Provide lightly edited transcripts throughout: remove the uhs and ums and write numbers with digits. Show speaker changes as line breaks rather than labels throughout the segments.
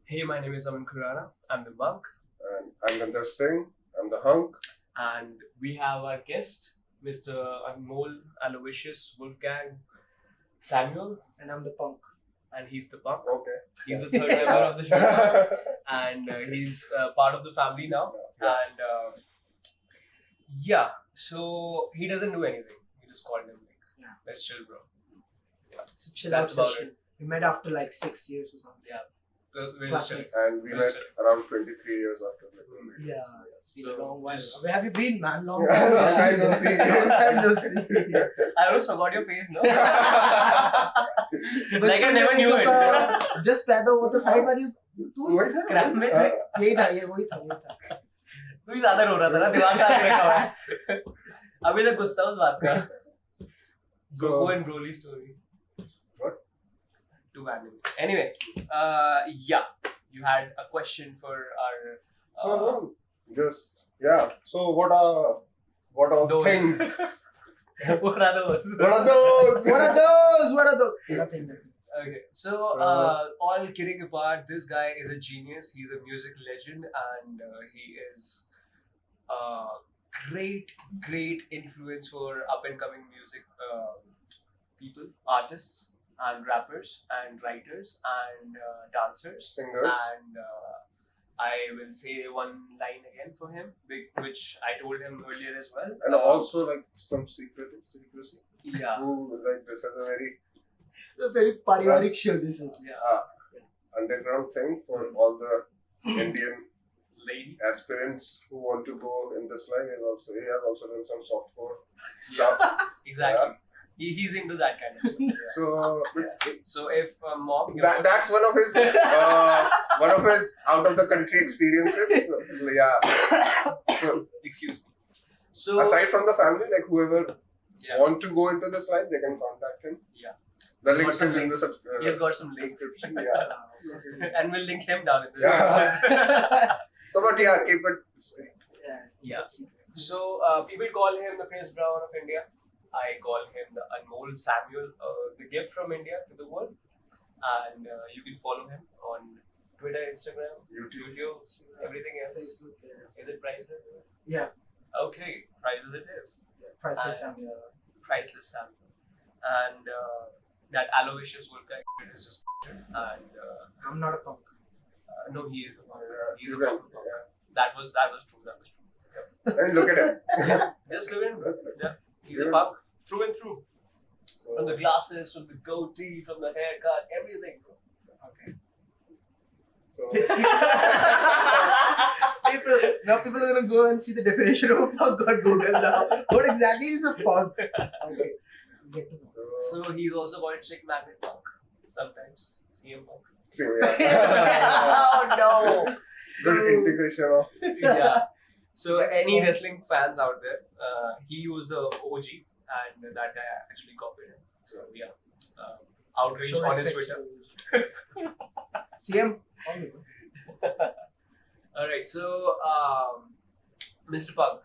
Hey, my name is Aman Khurana. I'm the monk,
And I'm Gandhar Singh. I'm the hunk.
and we have our guest, Mr. Anmol Aloysius Wolfgang Samuel,
And I'm the punk.
and he's the monk.
Okay.
He's the third member of the show, now, and he's part of the family now.
Yeah.
And yeah, so he doesn't do anything. We just called him like,
Yeah.
let's chill, bro.
It's a chill out
That's about
session. We met after like 6 years or something.
We're just chilling.
Classmates.
And we
We're
met
chilling.
around 23 years after we met.
Yeah, it's been
So,
a long while.
just-
Where have you been, man? Long
Yeah,
time no
long time no
see.
see.
Long time no see.
I almost forgot your face, no?
बचपन
Like I
में
never knew
देखा
it.
था, just पैदा हुआ था side वाली तू
वही था?
क्रैप में
हाँ।
यही था ये वही था
तू ही ज्यादा रो रहा था ना, दिमाग खराब रखा हुआ है। अभी तक गुस्सा उस बात का।
So-
Goku and Broly story.
What?
Too anime. Anyway, yeah, you had a question for our.
So, no, just, yeah. So, what are
Those.
things?
What are those?
What are those?
What are those? What are those? Nothing.
Okay, so
So-
all kidding apart, this guy is a genius. He's a music legend, and he is a great influence for up and coming music people, artists, and rappers, and writers, and dancers,
Singers.
And I will say one line again for him, which I told him earlier as well.
And also, like, some secrecy.
Yeah.
Who, like, this is a very
A very parivarik show this is.
Yeah.
underground thing for all the Indian
Ladies.
aspirants who want to go in this line. He has also done some softcore stuff.
Exactly. He's into that kind of stuff. Yeah.
So
So if mom, you're
that's one of his out of the country experiences. So, yeah. So
excuse me. So
aside from the family, like whoever
yeah,
want to go into this line, they can contact him.
Yeah.
The
He's
links
got
is
some
in the
links. he's got some links,
description. Yeah.
and we'll link him down in the
Yeah.
description.
So, but yeah, keep it sweet.
Yeah. So people call him the Chris Brown of India. I call him the Anmol Samuel, the gift from India to the world. And you can follow him on Twitter, Instagram, YouTube, everything else.
Facebook,
Is it priceless?
Yeah.
Okay, priceless it is.
Priceless
And,
Samuel.
Priceless Samuel. And that Aloysius Wolfgang is just and
I'm not a punk.
no, he is a punk. He's
You
a
can-
punk.
yeah.
That was true.
And look at him.
Just look at him.
Look, look.
Yeah. He's a
Yeah.
punk through and through.
So,
From the glasses, from the goatee, from the haircut, everything.
Okay.
so
People are gonna go and see the definition of a punk on Google now. What exactly is a punk? Okay. Get to know.
So he's also called Chick Magnet Punk. Sometimes CM Punk.
see, yeah.
Oh no!
Good integration of
Yeah. So any wrestling fans out there, he was the OG, and that guy actually copied him. So yeah, outrage
Show
on his
respect
Twitter.
to CM.
All right, so Mr. Punk,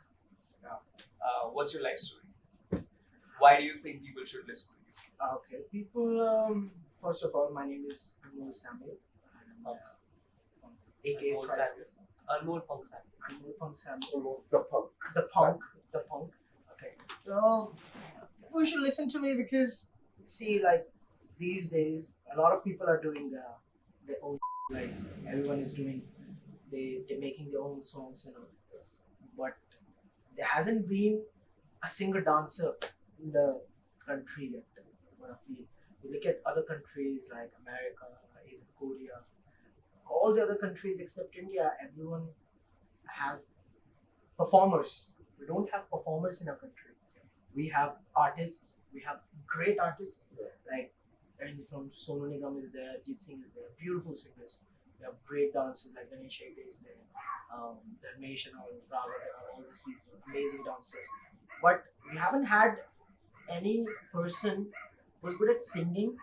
what's your life story? Why do you think people should listen to you?
Okay, people. First of all, my name is Anmol Samuel.
Punk.
AKA
Anmol
Priceless.
Samuel. Anmol Punk Samuel.
Anmol Punk Samuel.
the punk.
The punk. The punk. Okay. So people should listen to me because see, like these days, a lot of people are doing their own. Like everyone is doing, they're making their own songs, But there hasn't been a single dancer in the country yet. What I feel. You look at other countries like America, even Korea, all the other countries except India, everyone has performers. We don't have performers in our country. We have artists. We have great artists like everything from Sonu Nigam is there, Jit Singh is there, beautiful singers. We have great dancers like Ganesh Hegde is there, Dharmesh and all, Raghav and all these people, amazing dancers. But we haven't had any person who's good at singing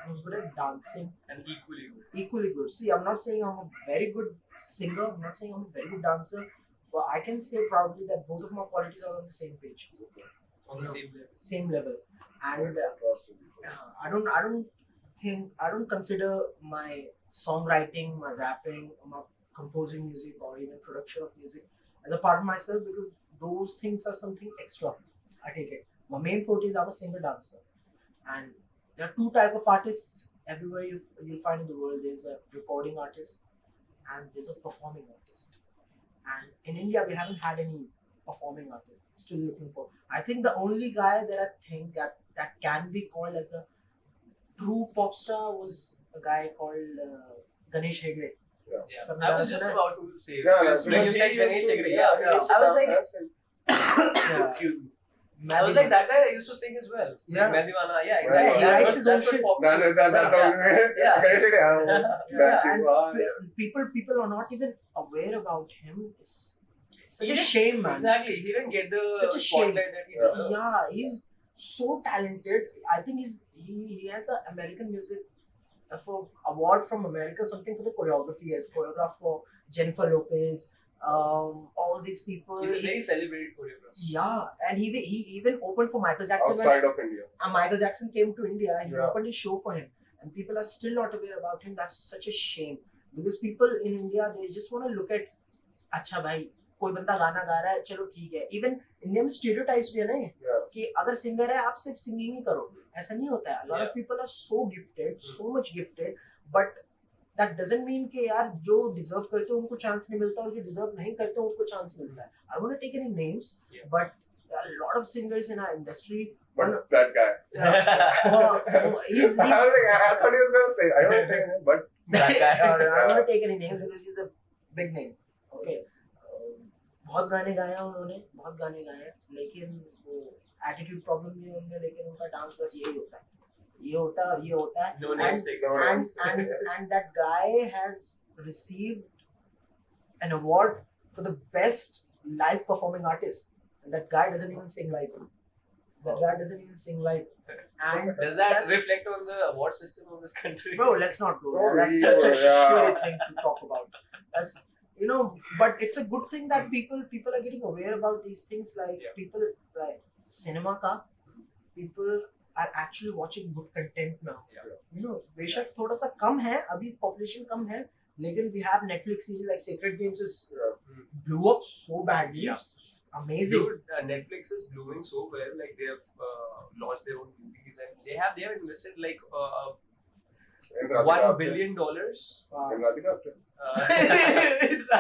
and who's good at dancing
And equally good.
equally good. See, I'm not saying I'm a very good singer. I'm not saying I'm a very good dancer. But I can say proudly that both of my qualities are on the same page,
On the same level.
same level. And
Contrasting.
I don't consider my songwriting, my rapping, my composing music, or even production of music as a part of myself, because those things are something extra. I take it. My main forte is I'm a singer dancer, and there are two type of artists everywhere you'll find in the world. There's a recording artist and there's a performing artist. And in India, we haven't had any performing artists. I'm still looking for. I think the only guy that I think that can be called as a true pop star was a guy called Ganesh Hegde.
Yeah.
Something
I
like
was just
that.
about to say,
Yeah,
because when you said Ganesh Hegde,
yeah.
I was like,
Yeah.
excuse me. I was like, that guy used to sing as well.
Yeah.
Mehdiwana, yeah,
Yeah,
exactly.
he
writes his own
That's what
shit.
pop
That's
music is.
the
Yeah.
Ganesh Hegde,
Yeah, and
wow.
people are not even aware about him. It's such
He
a
didn't-
shame, man.
Exactly. He didn't get the
Such a shame.
spotlight that he
Yeah.
deserved.
Yeah, he's so talented. I think he has an American music for award from America, something for the choreography. He has choreographed for Jennifer Lopez, all these people.
He's a very celebrated choreographer.
Yeah, and he even opened for Michael Jackson.
Outside of India.
When Michael Jackson came to India, he
Yeah.
opened a show for him, and people are still not aware about him. That's such a shame, because people in India, they just want to look at, अच्छा भाई कोई बंदा गाना गा रहा है, चलो ठीक है. Even India में stereotypes भी है ना ये,
Yeah.
कि अगर सिंगर है आप सिर्फ सिंगिंग ही करो. ऐसा नहीं होता है. A lot of
Yeah.
people are so gifted, so much gifted, but that doesn't mean कि यार जो deserve करते हैं उनको chance नहीं मिलता, और जो deserve नहीं करते हैं उनको chance मिलता है. I don't want to take any names,
Yeah.
but there are a lot of singers in our industry.
But that guy.
He's
I was like, I thought he was gonna say, I don't think, but
That guy.
I don't want to take any name because he's a big name. Okay. बहुत गाने गाए हैं उन्होंने, बहुत गाने गाए हैं, लेकिन वो एटीट्यूड प्रॉब्लम भी है उनमें, लेकिन उनका डांस बस यही होता है, ये होता है और ये होता है.
No names taken.
No
and,
names
and,
taken.
and that guy has received an award for the best live performing artist, and that guy doesn't even sing live. That guy doesn't even sing live. And
Does that
that's-
reflect on the award system of this country?
Bro, let's not go there.
Oh,
That's such a
yeah.
shitty thing to talk about. That's, you know, but it's a good thing that people are getting aware about these things. Like
Yeah.
people like cinema ka, people are actually watching good content now.
Yeah.
You know, बेशक थोड़ा सा कम है, अभी population कम है, लेकिन we have Netflix series like Sacred Games is blew up so badly.
Yeah.
Amazing.
Dude, Netflix is blooming so well. Like they have launched their own movies, and they have invested like
in Radhika
$1
Apte.
billion.
Wow.
In Radhika Apte.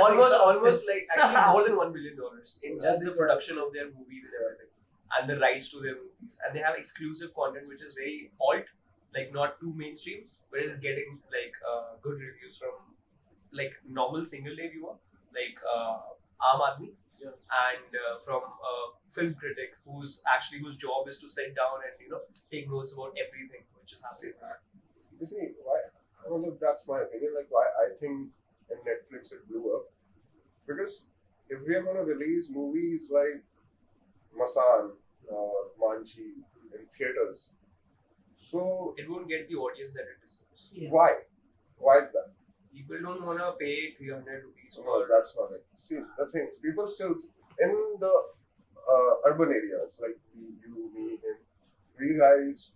Almost like actually more than $1 billion in just the production of their movies and everything, and the rights to their movies, and they have exclusive content which is very alt, like not too mainstream, but it's getting like good reviews from like normal single day viewer, like Aam Aadmi,
Yeah.
and from a film critic whose job is to sit down and take notes about everything which is happening.
You see, why? I don't know if that's my opinion. Like, why I think in Netflix it blew up. Because if we are going to release movies like Masan or Manchi in theaters, so
It won't get the audience that it deserves.
Yeah.
why? Why is that?
People don't want to pay 300 rupees
No,
for
that's not it. See, the thing, people still, in the urban areas, like you, me, and we guys,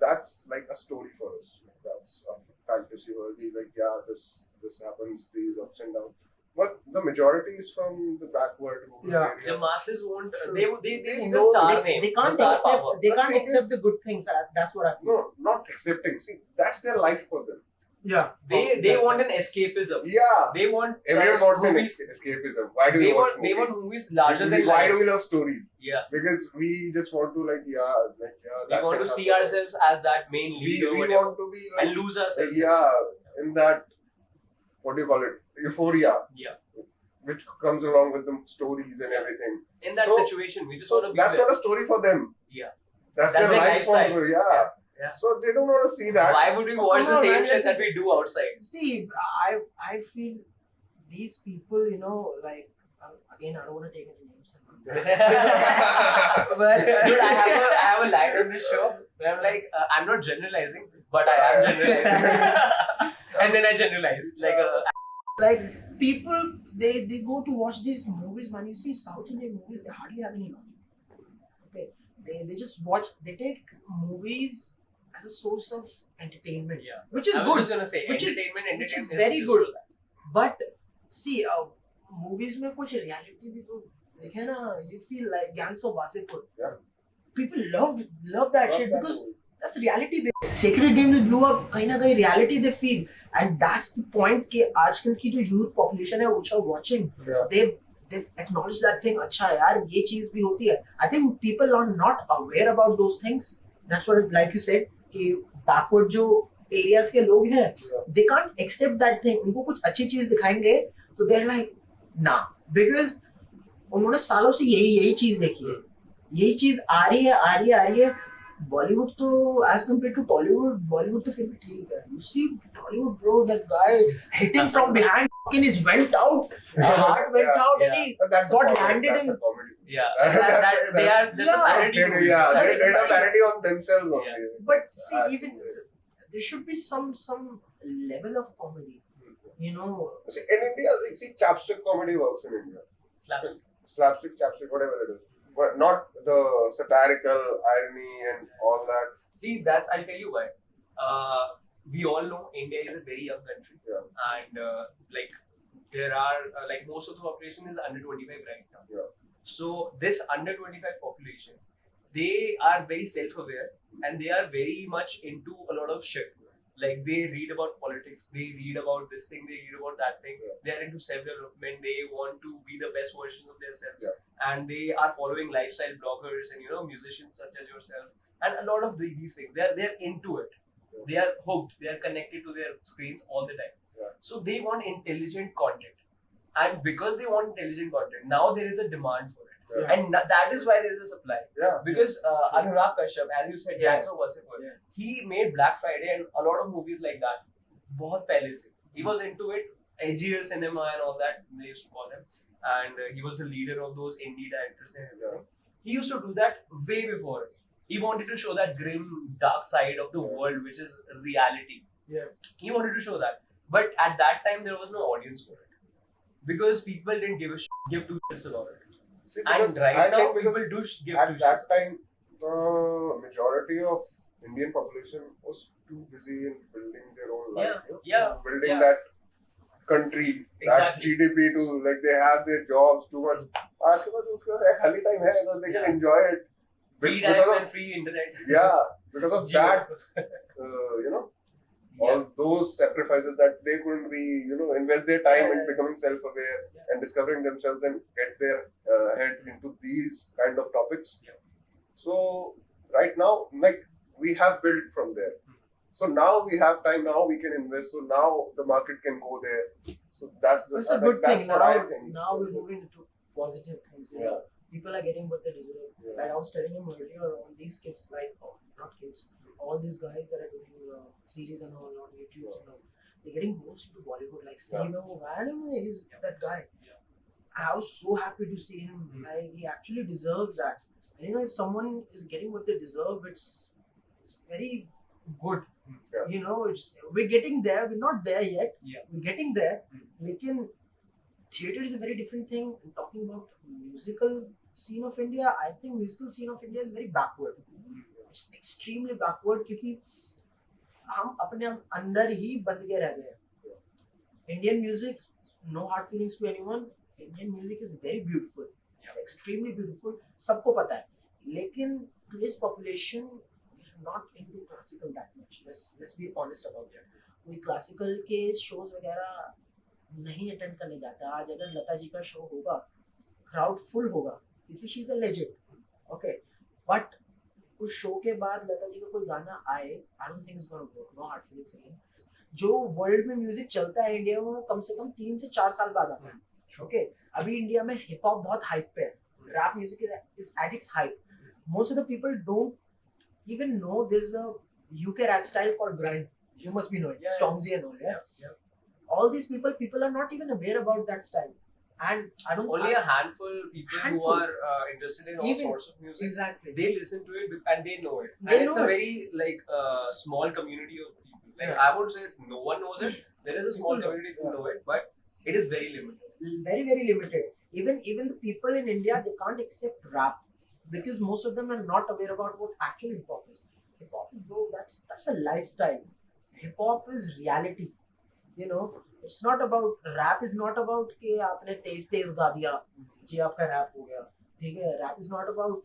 that's like a story for us. That's a fantasy world. We like, yeah, this happens, these ups and downs. But the majority is from the backward rural
Yeah.
areas.
the masses won't.
True.
They see the
know
star
this-
name.
They
the
can't
star
accept.
power.
They
The
can't
thing
accept
is-
the good things. That's what I feel.
No, not accepting. See, that's their life for them.
Yeah.
They want an escapism.
Yeah.
They want
Everyone wants an
movies.
escapism. Why do we
They
watch
want
movies?
movies larger than
Why
life.
do we love stories?
Yeah,
Because we just want to
we
that
want
can
to see
happen.
ourselves as that main
We
lead or
we
whatever,
want to be like,
and lose ourselves.
yeah, in that, what do you call it? Euphoria.
Yeah.
Which comes along with the stories and everything.
In that
So-
situation, we just
So
want to be
that's
there.
not a story for them.
Yeah.
That's
That's
their
their
life
lifestyle.
for yeah.
Yeah.
So they don't want to see that.
Why would we
Oh,
watch
come
the
on,
same
man,
shit
let
that we do outside?
See, I feel these people, like again, I don't want to take any names. But
Dude, I have a line on this show where I'm like, I'm not generalizing, but I am generalizing. And then I generalize.
like people, they go to watch these movies, man. You see South Indian movies, they hardly have any logic. Okay, they just watch. They take movies as a source of entertainment,
Yeah.
which is
I was
good.
just gonna say,
which is-
entertainment
which is
is
very
just
good.
for that.
But see, movies में कुछ reality भी तो देखे ना. You feel like Gangs of Wasseypur.
Yeah.
People love that
Love
shit
that
because
movie.
that's reality based. Sacred Games blew up. कहीं ना कहीं reality they feel, and that's the point कि आजकल की जो youth population है which are watching,
Yeah.
they've acknowledged that thing. अच्छा यार ये चीज भी होती है. I think people are not aware about those things. That's what, like you said, कि backward जो areas के लोग हैं,
Yeah.
they can't accept that thing. उनको कुछ अच्छी चीज दिखाएंगे तो they're like nah, because उन्होंने सालों से यही चीज देखी है. यही चीज आ रही है. बॉलीवुड तो as compare to Tollywood, Bollywood तो फिर भी ठीक है. You see Tollywood bro, that guy hitting from behind fucking is went out, heart went
Yeah.
out, and
Yeah.
he
But that's
got
a comedy.
landed
That's
in.
a comedy.
Yeah,
That's-
they are. That's
Yeah.
a parody
They,
movie.
yeah,
But
they did a
see-
parody on themselves
Yeah.
only.
But see,
That's
even
it.
there should be some level of comedy, you know.
See, in India, see, chapstick comedy works in India.
Slaps.
Slapstick, chapstick, whatever it is. But not the satirical irony and all that.
See, I'll tell you why. We all know India is a very young country,
Yeah.
and there are most of the population is under 25 right now.
Yeah.
So this under 25 population, they are very self-aware and they are very much into a lot of shit. Like they read about politics, they read about this thing, they read about that thing.
Yeah.
They are into self-development. They want to be the best versions of themselves,
Yeah.
and they are following lifestyle bloggers and musicians such as yourself, and a lot of these things. They're into it.
Yeah.
They are hooked. They are connected to their screens all the time.
Yeah.
So they want intelligent content, and because they want intelligent content, now there is a demand for it.
Yeah.
And that is why there is a supply.
Yeah.
Because Anurag Kashyap, as you said,
Yeah.
Gangs of Wasseypur,
Yeah.
he made Black Friday and a lot of movies like that. बहुत पहले से. He was into it, edgier cinema and all that they used to call him, and he was the leader of those indie directors and everything. He used to do that way before it. He wanted to show that grim, dark side of the world, which is reality.
Yeah.
He wanted to show that, but at that time there was no audience for it because people didn't give two shits about it.
See,
And
because
right
I
now,
think because
people do give
at
two
that
shits.
time, the majority of Indian population was too busy in building their own life. you know,
Yeah,
building
yeah.
that country, that
Exactly.
GDP to like they have their jobs too much. आज के बाद उसके पास एक खाली time है, so they can
Yeah.
enjoy it.
Free
Because
time
of-
and free internet.
Yeah, because of
Jio.
that, all those sacrifices that they couldn't be, invest their time in
Yeah.
becoming self-aware
Yeah.
and discovering themselves and get their head into these kind of topics.
Yeah.
So right now, like we have built from there. So now we have time. Now we can invest. So now the market can go there. So that's the.
It's a
I think
good thing.
that's what I
Now,
think.
now we're moving into positive things. You know? People are getting what they deserve.
Yeah.
Like I was telling him earlier, all these kids, not kids, all these guys that are doing series and all on YouTube,
Yeah.
and all, they're getting most into Bollywood. Like Steve, he's
Yeah.
that guy.
Yeah.
I was so happy to see him.
Mm.
Like he actually deserves that. And if someone is getting what they deserve, it's very good.
Yeah.
We're getting there. We're not there yet.
Yeah.
We're getting there.
Mm.
Lekin theater is a very different thing. And talking about musical scene of India, I think musical scene of India is very backward. It's extremely backward क्योंकि हम अपने अंदर ही बंद के रह गए. Indian music, no hard feelings to anyone. Indian music is very beautiful. It's extremely beautiful. सबको पता है. लेकिन today's population is not into classical that much. Let's be honest about it. कोई classical के shows वगैरह नहीं attend करने जाता. आज अगर लता जी का show होगा, crowd full होगा क्योंकि she is a legend. Okay, but उस शो के बाद लता जी का कोई गाना आए, I don't think it's gonna work. No hard feelings again. जो वर्ल्ड में म्यूजिक चलता है इंडिया में, वो कम से कम 3 से 4 साल बाद आता है. ओके, अभी इंडिया में हिप हॉप बहुत हाइप पे है. Rap music is at its hype. Most of the people don't even know this UK rap style called grime. You must be knowing.
Yeah,
Stormzy and all, yeah. All these people are not even aware about that style. And I don't
Only a handful people who
Handful.
are interested in all
Even-
sorts of music.
exactly.
They listen to it and they know it.
They
And it's
know
a
it.
very like small community of people. Like
Yeah.
I would say no one knows it. There is a small
People know.
community who know it, but it is very limited.
Very limited. Even the people in India, they can't accept rap because most of them are not aware about what actually hip hop is. Hip hop, bro, that's a lifestyle. Hip hop is reality. You know, it's not about rap. Is not about कि आपने तेज गा दिया, जी आपका rap हो गया. ठीक है, rap is not about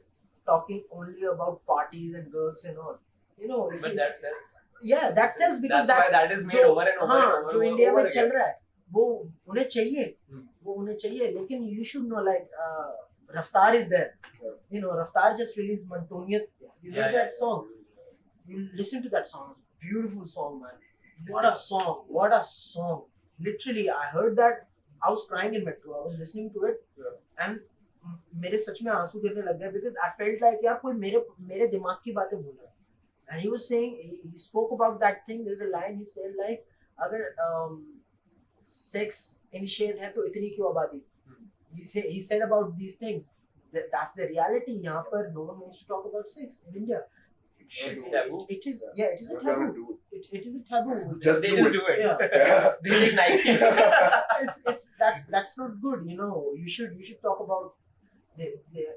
talking only about parties and girls and all. You know,
But that sells.
yeah, that sells because
That's why
that's
that is made
जो
over and over
हाँ
and over.
जो
and
India
over
में चल
again.
रहा है वो उन्हें चाहिए
Hmm.
वो उन्हें चाहिए लेकिन you should know like Raftaar is there.
Yeah.
You know, Raftaar just released Mantoniyat. You heard
Yeah,
that
yeah.
song? You listen to that song. It's a beautiful song, man. What a song! What a song! Literally, I heard that. I was crying in metro. I was listening to it,
Yeah.
and मेरे सच में आंसू गिरने लग गए because I felt like यार कोई मेरे दिमाग की बातें बोल रहा है. And he was saying, he spoke about that thing. There's a line he said like, अगर sex initiate है तो इतनी क्यों आबादी? He said about these things. That's the reality. यहाँ पर no one wants to talk about sex in India.
It's taboo.
It is, yeah, it is a
We're gonna
taboo.
do it.
It is a taboo.
Just
They
do
just
it.
do it.
Yeah.
Yeah.
They like Nike.
That's not good. You know, you should talk about the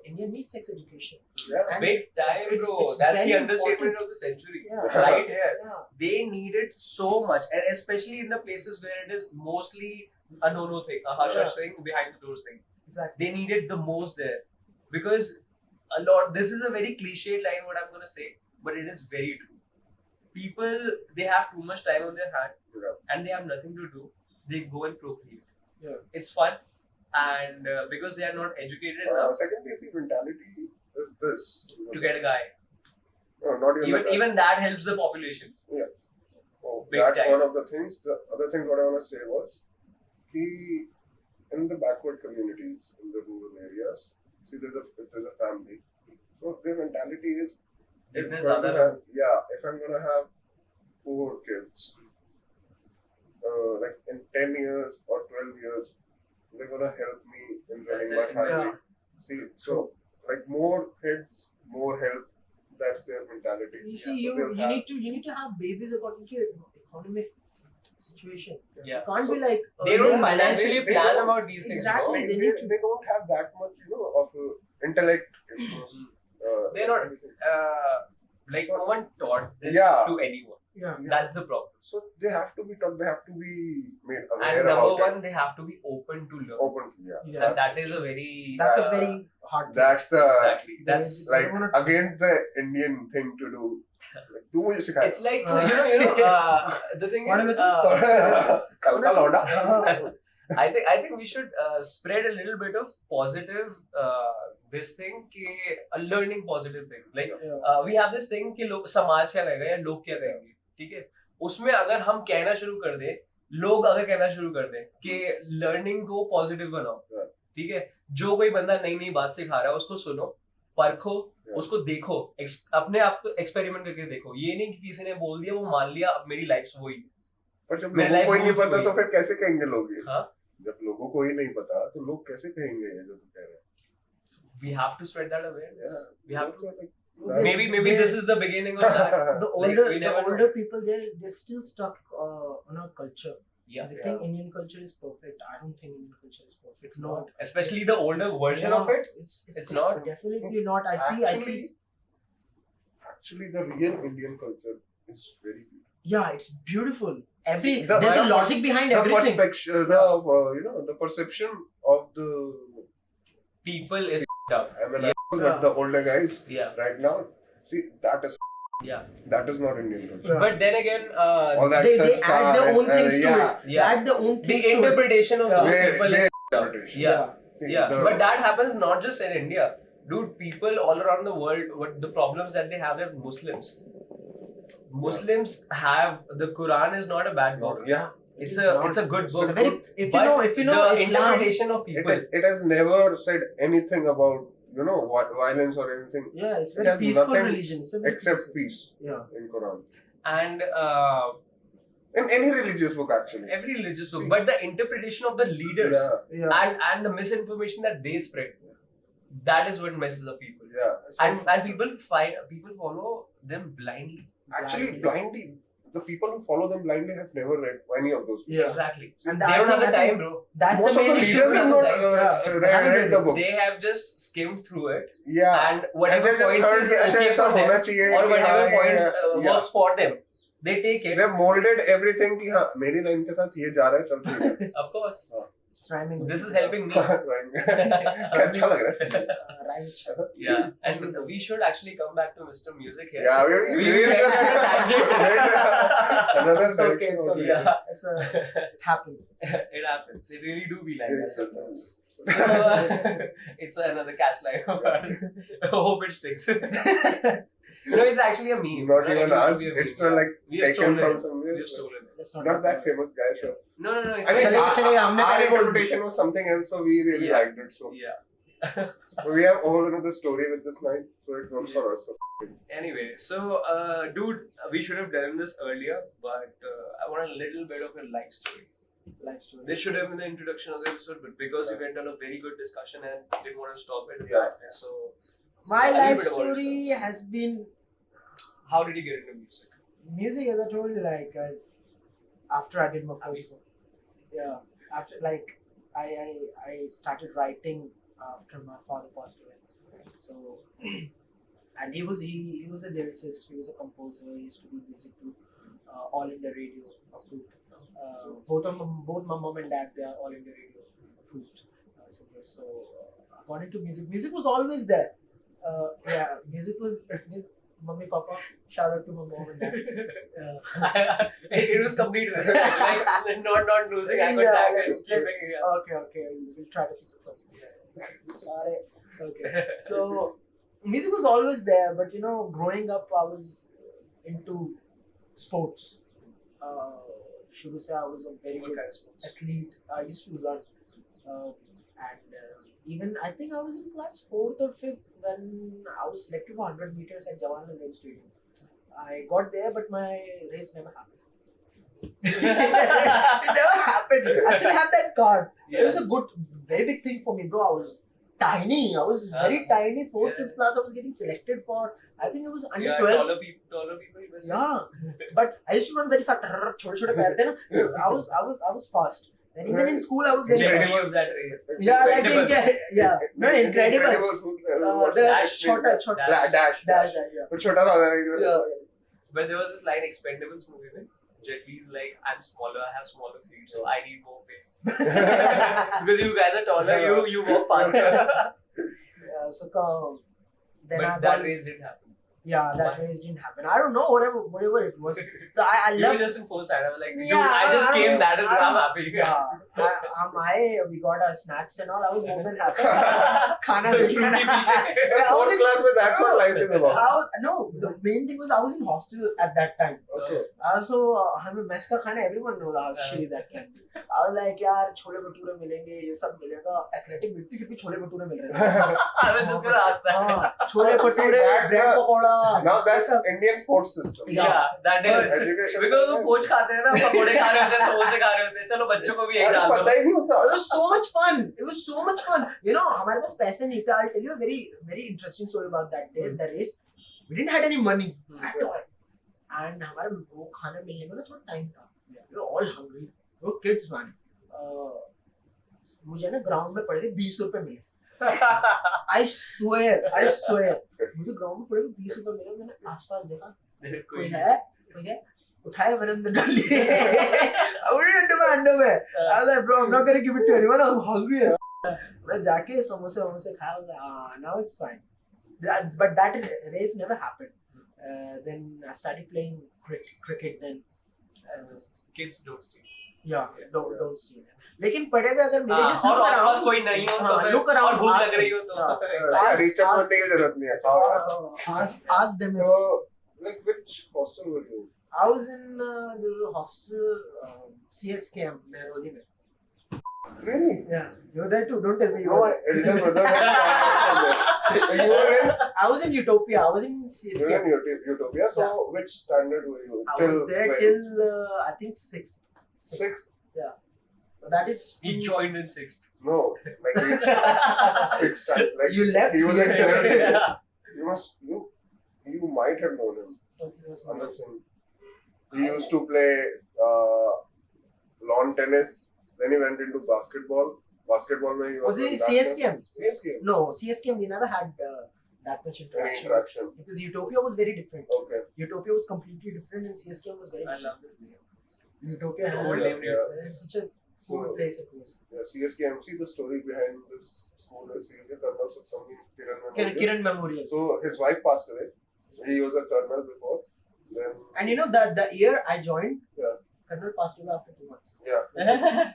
Indian needs sex education.
Yeah.
And
Big time,
it's-
bro.
it's
That's
very
the understatement
important.
of the century.
Yeah.
Right here.
yeah,
They need it so much, and especially in the places where it is mostly a no-no thing, a hush-hush thing, behind the doors thing.
exactly.
They need it the most there, because a lot. This is a very cliched line, what I'm gonna say, but it is very true. People, they have too much time on their hand,
Yeah.
and they have nothing to do. They go and procreate.
Yeah.
It's fun, and because they are not educated enough
Second basic mentality is this.
to get a guy.
No, not even, that.
Even that helps the population.
Oh,
big
that's
time.
one of the things. The other thing what I want to say was, in the backward communities, in the rural areas, see, there's a family. So their mentality is, if
Itne
I'm gonna
zyada
have- yeah, if I'm gonna have 4 kids, like in 10 years or 12 years, they're gonna help me in running
That's
my
it.
family.
Yeah.
See, so like more kids, more help. That's their mentality.
You see,
So they'll
you
have-
need to have babies according to your economic situation.
Yeah.
You can't
So
be like
They don't
earning
financially
less.
they
plan
don't-
about these things.
Exactly.
bro.
they
they,
need to-
they don't have that much, of intellect.
They're not- Like no one taught this
Yeah.
to anyone.
Yeah.
That's the problem.
So they have to be taught. They have to be made aware
And number
about
one, they have to be open to
it.
learn.
Open. Yeah.
Yeah.
And that is a very.
That's a very hard thing.
That's the
exactly. That's
They
like
wanna-
against the Indian thing to do. Like, तू मुझे सिखा.
it's like the thing
What
is
is it?
कल का लौंडा.
I think we should spread a little bit of positive this thing कि a learning positive thing like
Yeah.
we have this thing कि लोग समाज क्या कहेगा या लोग क्या कहेंगे ठीक है उसमें अगर हम कहना शुरू कर दें लोग अगर कहना शुरू कर दें कि लर्निंग को पॉजिटिव बनाओ
Yeah.
ठीक है जो कोई बंदा नई नई बात सिखा रहा है उसको सुनो परखो
Yeah.
उसको देखो अपने आप को एक्सपेरिमेंट करके देखो ये नहीं कि किसी ने बोल दिया वो मान लिया अब मेरी लाइफ वही है।
पर जब
मेरा
लोगों
life
को ही नहीं
rules
पता
वही।
तो फिर कैसे कहेंगे लोग ये?
हाँ?
जब लोगों को ही नहीं पता तो लोग कैसे कहेंगे ये जो तू कह रहा है?
We have to spread that awareness.
Yeah.
We have to.
They-
Maybe
they-
this is the beginning of that.
The
Like,
older
we never know.
people they're still stuck on our culture.
Yeah.
They think Indian culture is perfect. I don't think Indian culture is perfect.
It's not. Especially the older version of it.
It's
not.
definitely not. I see.
Actually, the real Indian culture is very beautiful.
Yeah, it's beautiful. There's
The
a logic behind
The
everything.
perspective, the perception of the.
People is up.
I mean,
Yeah.
but the older guys
Yeah.
right now, see that is
Yeah.
that is not Indian culture.
Yeah.
But then again,
All that
They
sanskar
add their own
and,
things to
yeah,
it. They
Yeah.
add their own
the
things to it.
interpretation of
Yeah.
those
Their-
people
their
is up.
interpretation.
Yeah.
See,
Yeah.
the-
But that happens not just in India. Dude, people all around the world, what the problems that they have, they're Muslims. Muslims have the Quran is not a bad book.
Yeah,
It's
It is
a
not.
it's a good
It's
book.
a very, if you know
the
Islam,
interpretation of people.
it has never said anything about violence or anything
yeah, it's
it
very
has
peaceful
nothing
religion. It's a very
except
peaceful.
peace
Yeah.
in Quran.
And
In any religious book, actually.
Every religious book,
See.
but the interpretation of the leaders
Yeah.
and the misinformation that they spread, that is what messes up people.
Yeah.
And people follow them blindly.
Actually, blindly, the people who follow them blindly have never read any of those books.
Yeah.
Exactly.
And
They
I
don't have
think-
the
I
time,
think
bro.
That's
Most
the
of the
main issue.
leaders have not read the books.
They have just skimmed through it,
Yeah.
and whatever
And they just
points
heard
is
कि
okay
ऐसा
for them,
होना चाहिए
or
कि
whatever
हाँ,
points
yeah.
works for them, they take it.
They've molded everything कि हाँ मेरी line के साथ ये जा रहा है चल ठीक है.
Of course,
It's rhyming.
this is helping me.
अच्छा लग रहा है.
Rhyme.
Yeah, and we should actually come back to Mr. Music here.
Yeah,
We
we
went
just
on a tangent.
another
It's okay,
direction
it's
only.
okay.
Yeah.
It happens.
It happens. It really do be like
Yeah,
that sometimes.
sometimes.
So, it's another catch line of ours. Hope it sticks. No, it's actually a meme.
Not
It
even
used to
us.
be a meme.
It's not like
We have
taken
stolen
from
it.
somewhere.
We have stolen it.
Let's
Not that famous guy, so.
No, it's
I mean,
चलेगा,
fine.
चलेगा, हमने
our
पहले बोल दिया.
interpretation was something else, so we really
Yeah.
liked it. So
Yeah.
we have a whole another story with this line, so it works for us. So.
Anyway, so dude, we should have done this earlier, but I want a little bit of a life story.
Life story.
This should have been the introduction of the episode, but because we went on a very good discussion and didn't want to stop it,
Yeah.
so
My
A little
life
bit about
story has been
how did you get into music?
music, as I told you, like after I did my first, after like I started writing after my father passed away. So, and he was a lyricist, he was a composer, he used to do music to All India Radio approved. Both my mom and dad, they are All India Radio approved singers. So I got into music. Music was always there. Music was. Mummy, Papa, shout out to my mom and dad.
It was complete respect, like not losing eye
Yeah,
contact
let's,
and keeping, yeah.
okay, we'll try to keep it from Sorry. Okay. So, music was always there, but growing up, I was into sports. Shuru se, I was a very
What
good
kind of sports?
athlete. I used to run. And even I think I was in class 4th or 5th when I was selected for 100 meters at Jawaharlal Nehru Stadium. I got there, but my race never happened. It never happened. I still have that card. It was a good, very big thing for me, bro. I was tiny. I was very tiny. 4th, 5th class, I was getting selected for, I think it was under
Yeah,
12.
taller people. even.
Yeah, but I used to run very fast. छोटे पैर थे ना. I was fast. Then even in school, I was very
Jet
fast.
Li was that race.
Yeah, like
Incredibles.
no, Incredibles.
Who's the
The
Dash,
छोटा
Dash.
dash, yeah.
वो छोटा था ना.
Yeah.
But there was this line Expendables movie में Jet Li's like, I'm smaller, I have smaller feet, so I need more pay. Because you guys are taller, you walk faster.
So then I
But
got,
that race didn't happen.
yeah, that race didn't happen. I don't know, whatever it was. So I
You were
love.
just in full side. I was like, dude,
Yeah,
I just came, that is
I-
I'm happy.
Yeah, we got our snacks and all. I was more than happy. Khana
Fruity
I
pea.
was
Fourth
in,
class में that's what life is about.
the main thing was I was in hostel at that time.
Okay.
Also, हमें mess का खाना everyone knows how shitty that can be. I was like यार छोले भटूरे मिलेंगे ये सब मिलेगा athletic मिलती फिर भी छोले भटूरे मिल रहे थे.
I was just gonna ask that.
हाँ, chole bhature
That's
bread
the-
pakora.
Now that's Indian sports system.
Yeah, that is.
Education.
Because वो कोच खाते हैं ना, पकोड़े खा रहे होते हैं, समोसे खा रहे होते हैं, चलो बच्चों को भी यही
अरे
डाल
पता
दो.
ही नहीं होता.
It was so much fun. It was so much fun. हमारे पास पैसे नहीं थे. I'll tell you a very interesting story about that day, the race. We didn't had any money at all. And हमारे वो खाना मिलने में ना थोड़ा टाइम था. We were all hungry. We were kids, man. मुझे ना ग्राउंड में पड़े थे 20 रुपए मिले. I swear. मुझे ग्राउंड में पड़े थे 20 रुपए मिले. मैंने आसपास देखा कोई है उठाया मैंने अंदर डाल लिए. I wouldn't into my underwear. I was like, bro, I'm not gonna give it to anyone. I'm hungry as मैं जाके समोसे खाया. Now it's fine. But that race never happened. Then I started playing cricket then.
And just kids don't steal.
Yeah, don't steal. लेकिन पढ़े हुए अगर मेरे just
और
look
आसपास
around.
कोई नहीं हो तो फिर
look around,
और भूख
ask
लग रही हो
them.
तो
Ask-
Reach out करने की जरूरत नहीं है. खाओ.
Ask them.
So, like which hostel were you?
I was in the hostel CSK Mehrauli mein.
Really?
Yeah, you were there too. Don't tell me you
No,
were
my
there.
elder brother was You were in,
I was in Utopia. I was in
you
CSK.
were in Utopia. So which standard were you?
I was there
when?
till I think sixth.
Sixth.
That is.
He joined in 6th.
No, like he's sixth standard. Like
You left.
He was
you
in
entered.
12th. You might have known him. Amit Singh. He used to play lawn tennis. Then he went into basketball. Basketball, mein he was.
Was it
in
CSKM?
CSKM.
No, CSKM. We never had that much
Any
interaction.
interaction.
Because Utopia was very different.
Okay.
Utopia was completely different, and CSKM was very
I
different.
love this name.
Utopia had
Cool name,
it's such a cool
So,
place it was.
yeah, CSKMC, the story behind this school is CSK Colonel Sukhsamni Kiran Memorial.
Kiran Memorial.
So his wife passed away. He was a colonel before. Then
And you know the year I joined,
Yeah.
Colonel passed away after 2 months.
yeah.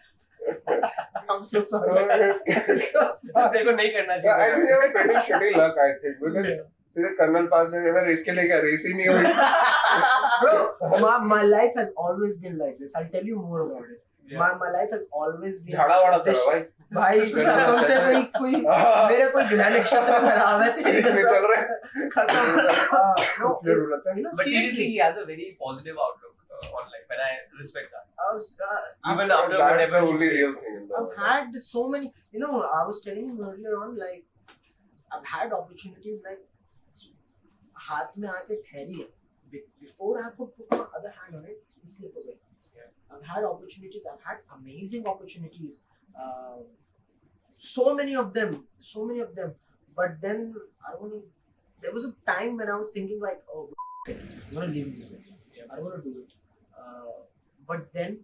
I'm so
So
sorry.
his-
so sorry.
तेरे को नहीं करना
yeah, I think they
चाहिए
have pretty shitty luck. I think because the colonel passed away. मैं race के लिए क्या race ही नहीं हुई.
Bro, my life has always been like this. I'll tell you more about it.
Yeah.
My life has always been.
झाड़ा वाड़ा तेरा भाई.
भाई कसम से कोई मेरा कोई ग्रह नक्षत्र खराब है तेरी
नहीं
कसम.
चल रहा है.
खत्म. No,
जरूरत है.
you know,
But seriously,
seriously.
he has a very positive outlook on life, and I respect that.
I was,
Even after
That's
whatever
the
he
only
said.
real thing in the
I've
world.
had so many, you know, I was telling him earlier on, like, I've had opportunities like, हाथ में आके ठहरी है. Before I could put my other hand on it, it slipped away.
Yeah.
I've had opportunities, I've had amazing opportunities. So many of them. But then, I don't know, there was a time when I was thinking like, oh, okay, I'm gonna leave music.
Yeah.
I don't wanna do it. But then,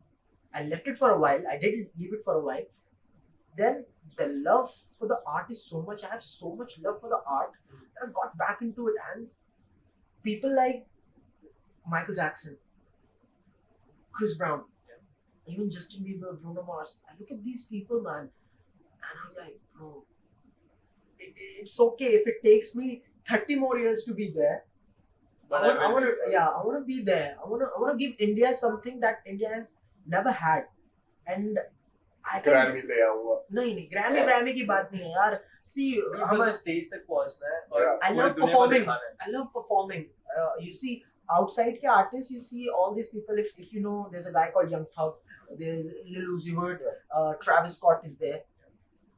I left it for a while. I did leave it for a while. Then the love for the art is so much. I have so much love for the art that I got back into it. And people like Michael Jackson, Chris Brown, even Justin Bieber, Bruno Mars. I look at these people, man, and I'm like, bro, it's okay if it takes me 30 more years to be there.
But
I want
will
to,
be.
yeah, I want to be there. I want to give India something that India has never had, and I can.
Grammy ले आऊँगा.
नहीं Grammy की बात नहीं है यार. See,
Because the stage तक पहुंचना है और
Yeah.
I
पूरी
love
दुनिया को
performing.
दिखाना है.
I love performing. You see, outside के artists, you see all these people. If you know, there's a guy called Young Thug. There's Lil Uzi Vert. Travis Scott is there.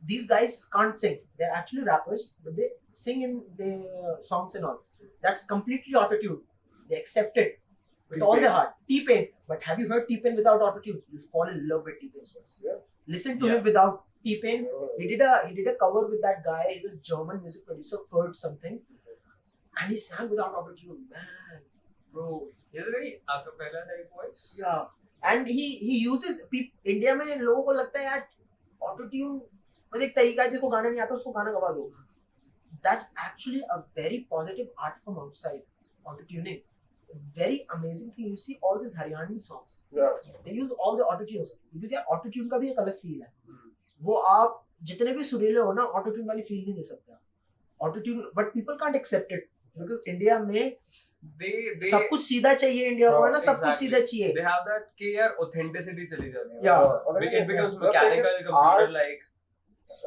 These guys can't sing. They're actually rappers, but they sing in their songs and all. That's completely auto-tuned. They accept it with all their heart. T-Pain. But have you heard T-Pain without auto-tune? You'll fall in love with T-Pain's voice.
Yeah.
Listen to
Yeah.
him without T-Pain. He did a cover with that guy. He was German music producer, Kurt something, and he sang without autotune. Man, bro,
He has a very a cappella type voice.
yeah. And he uses India में लोगों को लगता है यार autotune बस एक तरीका है जिसको गाना नहीं आता उसको गाना गवा दो. That's actually a very positive art from outside. Autotuning, very amazing thing. You see all these Haryani songs.
Yeah.
They use all the autotunes because यार autotune का भी एक अलग feel है.
Hmm.
वो आप जितने भी सुरीले हो ना ऑटोट्यून वाली फील नहीं दे सकते autotune but people can't accept it because India में
They
सब कुछ सीधा चाहिए इंडिया को है ना सब कुछ
exactly.
सीधा चाहिए
They have that कि यार authenticity चली जाती है.
Yeah.
It becomes
The thing is,
mechanical, computer like.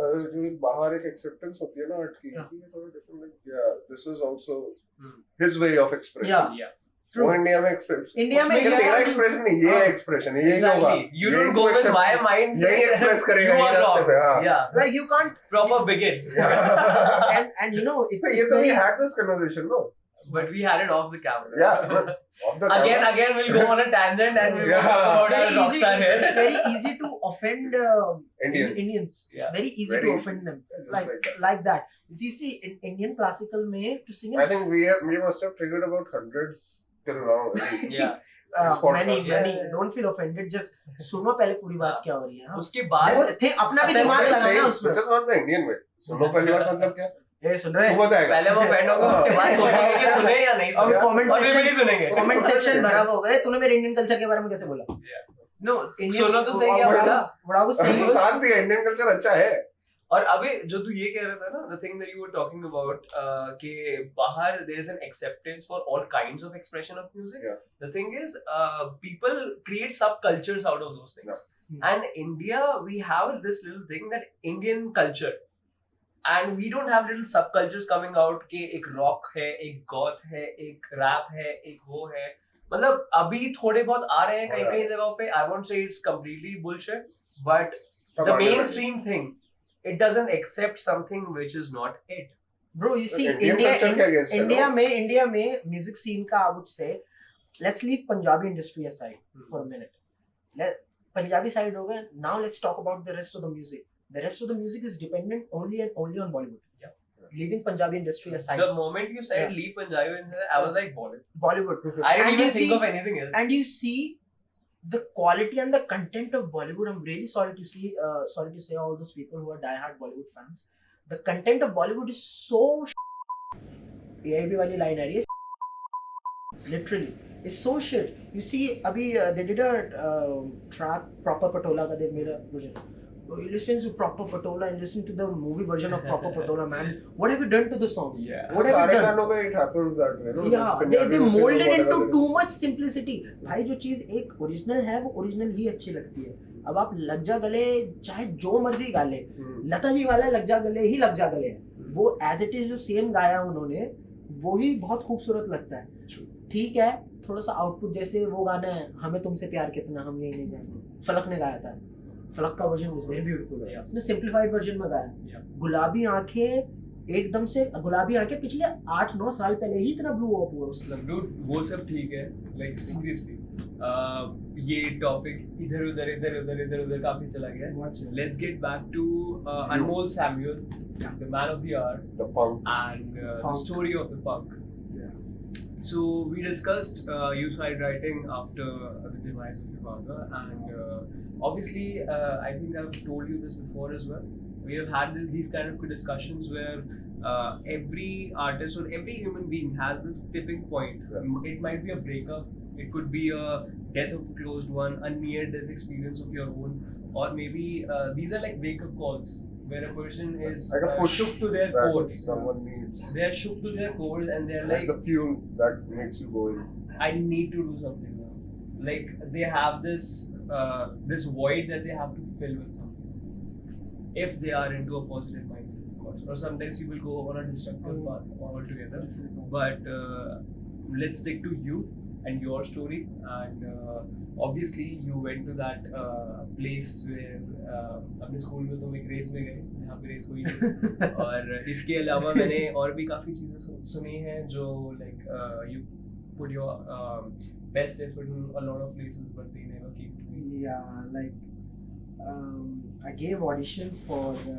जो बाहर एक acceptance होती है ना आर्ट की,
Yeah.
ये थोड़ा different like yeah, this is also
Hmm.
his way of expression.
Yeah.
Yeah.
वो इंडिया में expression.
इंडिया में
उसमें
ये
Yeah.
तेरा expression नहीं, ये
हाँ.
expression है, यही होगा.
Exactly. You
यही
don't
तू
go with
accept-
my mind.
यही express करेगा
You
ये
are
रास्ते
wrong.
पे, हाँ.
Yeah.
like you can't
Proper bigots.
and you know it's
ये तो
very
we had this conversation, no?
But we had it off the camera.
Yeah, but off the camera.
Again, we'll go on a tangent and we'll
Yeah.
talk about
very
our
easy
rockstar
it's
here.
very easy to offend Indians.
Yeah.
It's very easy
Very
to
easy.
offend them
Just
like
like that.
that. You see in Indian classical में to sing in
I think we must have triggered about hundreds till now.
Yeah.
This podcast.
many don't feel offended just सुनो पहले पूरी बात क्या हो रही है हाँ?
उसके बाद
वो थे अपना भी दिमाग
This
लगाना उसमें
is not the Indian way. सुनो पहली बात मतलब क्या?
ये सुन रहे
तू
हैं
बताएगा.
पहले वो offend होगा उसके बाद सोचेंगे कि सुने या नहीं
अब
सुने.
comment
और फिर भी
section
नहीं सुनेंगे.
कमेंट सेक्शन भरा हुआ हो गए तूने मेरे इंडियन कल्चर के बारे में कैसे बोला नो
सुनो तो सही क्या बोला?
what I was saying
तो
was
शांति है, Indian culture अच्छा है.
और अभी जो तू ये कह रहा था ना, the thing that you were talking about कि बाहर there is an acceptance for all kinds of expression of music.
Yeah.
The thing is, people create subcultures out of those things.
Yeah.
And India, we have this little thing that Indian culture. and we don't have little subcultures coming out कि एक rock है, एक goth है, एक rap है, एक वो है. मतलब अभी थोड़े बहुत आ रहे हैं कहीं जगहों पे. I won't say it's completely bullshit, but the mainstream thing, it doesn't accept something which is not it.
Bro, you see,
India
में music scene का I would say, let's leave Punjabi industry aside for a minute. Punjabi side हो गया. Now let's talk about the rest of the music. The rest of the music is dependent only on Bollywood.
Yeah.
Leaving Punjabi industry aside.
The moment you said leave Punjabi, I was like Bollywood.
Bollywood.
I didn't even think of anything else.
And you see the quality and the content of Bollywood. I'm really sorry to say all those people who are diehard Bollywood fans. The content of Bollywood is so AIB wali line है literally. It's so shit. You see, abhi they did a track Proper Patola ka they made a version. Bro, you listen to Proper Patola and listen to the movie version of Proper Patola, man. What have you done to the song?
Yeah.
What have you done?
it happens that way, no?
Yeah, they molded it into too much simplicity. भाई जो चीज एक original है वो original ही अच्छी लगती है. अब आप लग जा गले चाहे जो मर्जी गा ले, लता जी वाला लग जा गले ही लग जा गले है. वो एज इट इज जो सेम गाया उन्होंने वो ही बहुत खूबसूरत लगता है. ठीक है, थोड़ा सा आउटपुट जैसे वो गाना है हमें तुमसे प्यार कितना हम यही नहीं जानते, फलक ने गाया था. फलक का वर्जन वाज वेरी ब्यूटीफुल. उसने सिंपलीफाइड वर्जन में गाया. गुलाबी आंखें एकदम से गुलाबी आंखें पिछले 8-9 साल पहले ही इतना ब्लू अप हुआ उसका.
Dude, वो सब ठीक है. Like seriously, ये टॉपिक इधर उधर काफी चला गया. Let's get back to Anmol Samuel, the man of the hour,
The punk.
and the story of the punk. So we discussed you started writing after the demise of your father, and obviously I think I've told you this before as well. We have had these kind of discussions where every artist or every human being has this tipping point. It might be a breakup, it could be a death of a closed one, a near-death experience of your own, or maybe these are like wake-up calls where a person is
Like a push
shook to their
that
core.
someone needs.
They are shook to their core and they are
That's
like,
the fuel that makes you going.
I need to do something now. Like they have this this void that they have to fill with something. If they are into a positive mindset, of course. Or sometimes you will go on a destructive path altogether. But let's stick to you and your story. And obviously you went to that place where अपने school में तुम एक race में गए जहाँ पे race हुई थी. और इसके अलावा मैंने और भी काफ़ी चीज़ें सुनी हैं जो like you put your best effort in a lot of places but they never came to me.
Yeah, like I gave auditions for the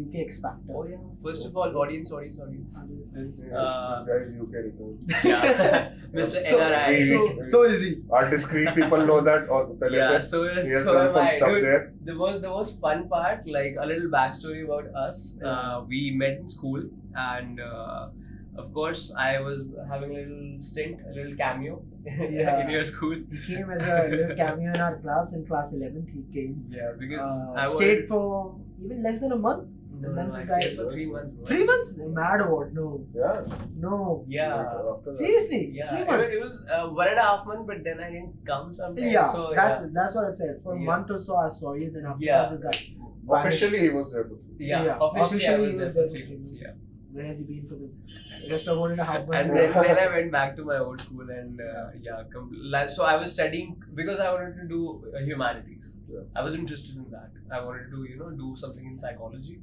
UK X Factor.
Oh yeah. First of all, audience. This
This guy is UK return.
yeah, Mr. NRI.
So easy.
Our discreet people know that. Or
Yeah,
so he has
so
done
am
some
I.
stuff
Dude,
there.
the most fun part, like a little backstory about us. We met in school, and of course, I was having a little stint, a little cameo in your school.
He came as a little cameo in our class in class 11th. He came.
Yeah, because I
stayed for even less than a month.
No,
and then
I
this guy
stayed for 3 months. Bro.
3 months? Mad or what? No.
Yeah.
No.
Yeah.
After that.
Seriously?
Yeah,
3 months?
it was 1.5 months, but then I didn't come sometimes.
Yeah,
so,
that's what I said. For a month or so, I saw you. Then after that, this guy.
Officially, he was there for 3.
Yeah, officially I was there for 3 months. Yeah.
Where has he been for the rest of 1.5 months?
And then I went back to my old school and so I was studying because I wanted to do humanities.
Yeah.
I was interested in that. I wanted to do something in psychology,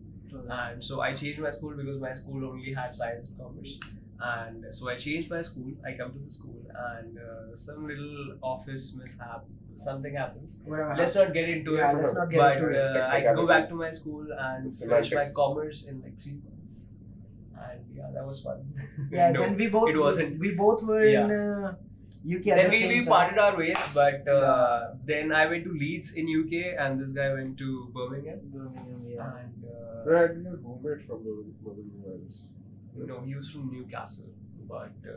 and so I changed my school because my school only had science and commerce. And so I changed my school. I come to the school and some little office mishap. Something happens. Let's not get into it.
Let's not get into it.
I go back to my school and finish my commerce in like 3 months. And yeah, that was fun.
Yeah,
No,
then we both
it wasn't.
We both were in UK at
Then
the same
we
time.
parted our ways, but then I went to Leeds in UK, and this guy went to Birmingham.
Birmingham, yeah.
And
Where I did a roommate from the Birmingham.
no, he was from Newcastle, but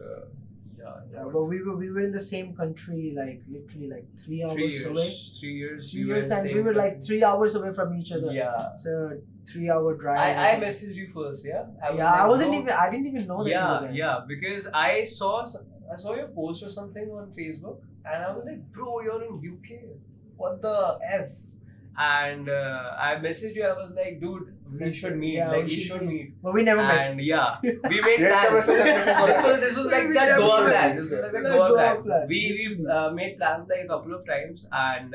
Yeah, but we were in the same country, like literally like 3 hours
3 years.
away.
3 years.
3
were
years,
in the
and
same
we were like
country.
3 hours away from each other.
Yeah.
It's a 3-hour drive. or
I
something.
messaged you first, yeah.
I
like,
wasn't
no.
even. I didn't even know that you were there.
Yeah, because I saw your post or something on Facebook, and I was like, bro, you're in UK. What the f? and I messaged you. I was like, dude, we should meet.
Yeah,
like,
we
we
should
should meet.
But we never met.
And yeah, we made
Yes,
plans.
the message
This was like
We
that
never
Goa
met.
plan. This was like
Like
that Goa
Goa plan,
plan. We
literally.
made plans like a couple of times, and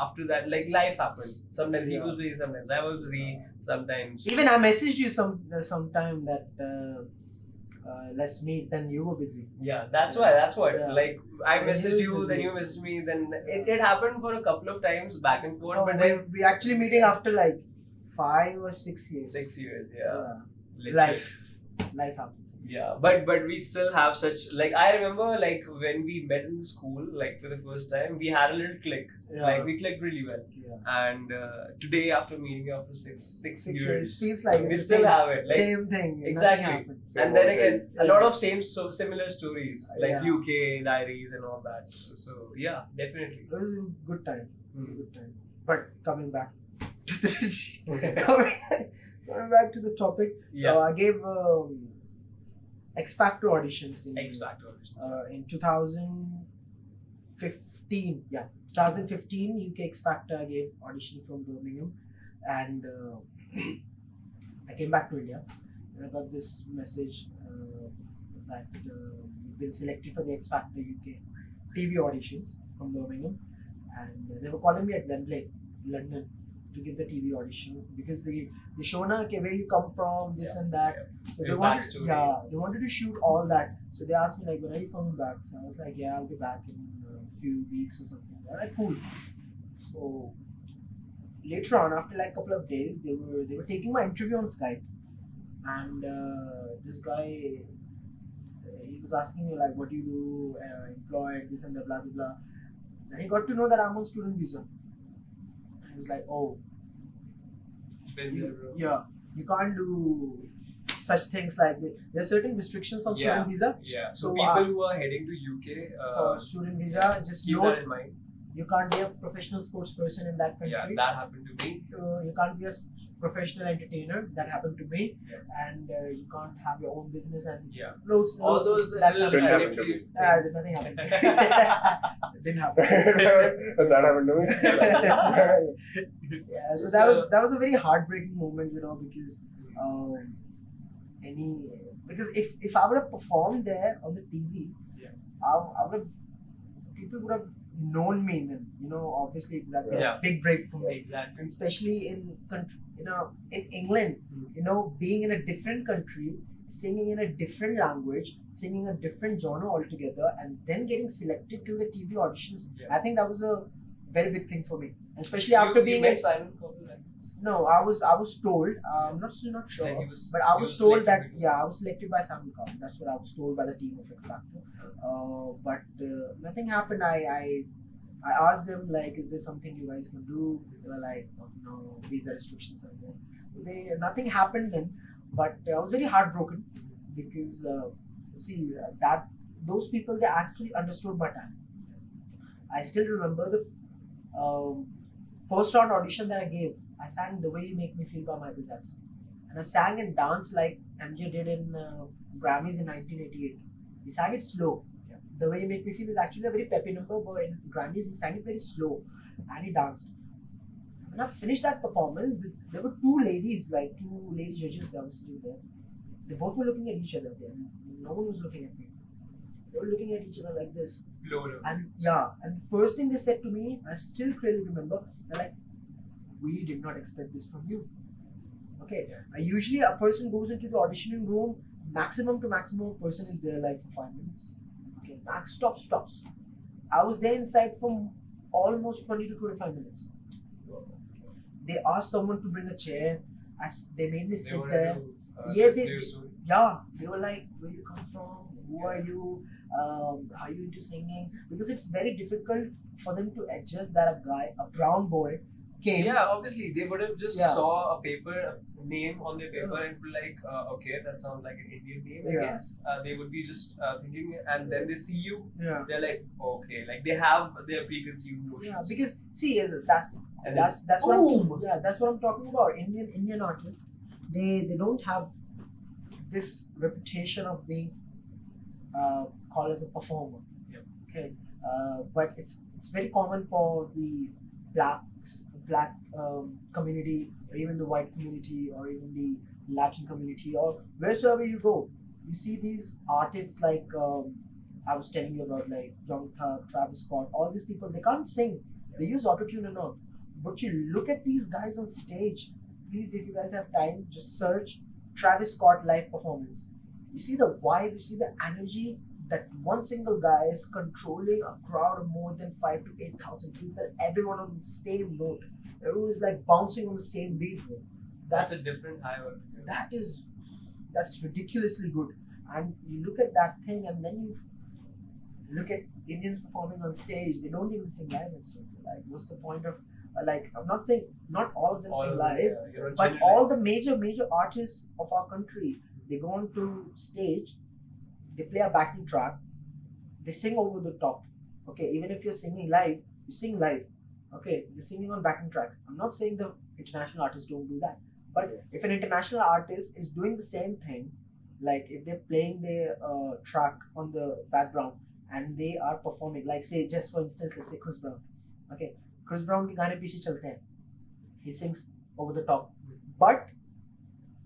after that, like life happened. Sometimes he
Yeah.
was busy, sometimes I was busy, sometimes.
Even I messaged you sometime that let's meet. Then you were busy.
Yeah, that's why. That's what.
Yeah.
Like I
When he
messaged
was
you,
busy.
then you messaged me. Then it happened for a couple of times back and forth,
So
but then
we actually meeting after like 5 or 6 years.
6 years. Yeah, legit.
Life happens.
Yeah, but we still have such like I remember like when we met in school like for the first time we had a little click.
Yeah.
Like we clicked really well.
Yeah.
And today after meeting after six
6
years,
years feels like
we
it's the
still
same,
have it. Like
same thing.
exactly.
Nothing happened.
Same
and then
old
again
days.
a lot of similar stories like
Yeah.
UK diaries and all that. So yeah, definitely.
It was a good time.
Mm.
Good time. But coming back to the coming back to the topic.
Yeah.
So I gave X Factor auditions
X Factor.
in 2015. Yeah, 2015 UK X Factor. I gave auditions from Birmingham, and I came back to India, and I got this message that you've been selected for the X Factor UK TV auditions from Birmingham, and they were calling me at Wembley, London, to give the TV auditions because they show na okay, where you come from, this
Yeah,
and that.
yeah.
So
Your
they wanted,
backstory.
they wanted to shoot all that. So they asked me like, when are you coming back? So I was like, yeah, I'll be back in a few weeks or something. They're like, cool. So later on, after like a couple of days, they were taking my interview on Skype, and this guy. He was asking me like, what do you do, employed, this and that, blah blah blah. And he got to know that I'm on student visa. And he was like, oh,
Been there, bro.
yeah, you can't do such things like that. There are certain restrictions on student
Yeah.
visa.
Yeah. So
So,
people who are heading to UK,
For student visa, just
keep
note
that in mind.
you can't be a professional sports person in that country.
Yeah, that happened to me.
You can't be a professional entertainer. That happened to me.
Yeah.
And you can't have your own business and
Yeah.
loads
All those
that
little
Didn't happen to
shiny
me.
there's nothing happened. It didn't happen.
And that happened to me.
Yeah, so that was a very heartbreaking moment, because because if I would have performed there on the TV,
Yeah.
I would have people would have known me then. Obviously it would have been
Yeah.
a big break for me,
Exactly.
and especially in England, being in a different country, singing in a different language, singing a different genre altogether, and then getting selected to the TV auditions.
Yeah.
I think that was a very big thing for me, especially after being
you
in.
met Simon Cowell like this?
No, I was told. I'm not sure,
Like he was-
but I
he
was
was
told
selected
that
because-
I was selected by Simon Cowell. That's what I was told by the team of X Factor. But nothing happened. I asked them like, is there something you guys can do? They were like, oh, no, visa restrictions are there. Nothing happened then, but I was very heartbroken because that those people, they actually understood my talent. I still remember the first round audition that I gave. I sang "The Way You Make Me Feel" by Michael Jackson, and I sang and danced like MJ did in Grammys in 1988. He sang it slow. "The Way You Make Me Feel" is actually a very peppy number, but in Grammys he sang it very slow, and he danced. When I finished that performance, there were two lady judges that were sitting there. They both were looking at each other. No one was looking at me. They were looking at each other like this.
Lower.
And the first thing they said to me, I still clearly remember, they're like, we did not expect this from you. Okay.
Yeah.
Usually a person goes into the auditioning room, maximum to maximum, a person is there like for 5 minutes. Okay, max stops. I was there inside for almost 20 to 25 minutes. They asked someone to bring a chair. They made me sit there. Yeah, they were like, where you come from? Who are you? Are you into singing? Because it's very difficult for them to adjust that a brown boy came.
Yeah, obviously they would have just
Yeah.
saw a name on their paper and be like, okay, that sounds like an Indian name. I
Yeah.
guess they would be just thinking, and then they see you,
Yeah.
they're like, okay, like they have their preconceived notions.
Yeah, because see,
And
that's
boom!
that's what I'm talking about. Indian artists, they don't have this reputation of being called as a performer.
Yep.
Okay, but it's very common for the blacks, black community, or even the white community, or even the Latin community, or wheresoever you go, you see these artists like I was telling you about, like Young Thug, Travis Scott, all these people. They can't sing. They use autotune and all. But you look at these guys on stage. Please, if you guys have time, just search Travis Scott live performance. You see the vibe, you see the energy that one single guy is controlling a crowd of more than 5 to 8,000 people, everyone on the same note. Everyone is like bouncing on the same beat, bro.
That's a different high altogether.
That's ridiculously good. And you look at that thing, and then you look at Indians performing on stage. They don't even sing live and stuff. Like, what's the point of like? I'm not saying not all of them
All
sing
of
live,
them, yeah,
but
generalize.
all the major artists of our country, they go onto stage, they play a backing track, they sing over the top. Okay, even if you're singing live, you sing live. Okay, you're singing on backing tracks. I'm not saying the international artists don't do that, but if an international artist is doing the same thing, like if they're playing their track on the background and they are performing, like say just for instance, let's say Chris Brown. Okay, Chris Brown के गाने पीछे चलते हैं. He sings over the top, but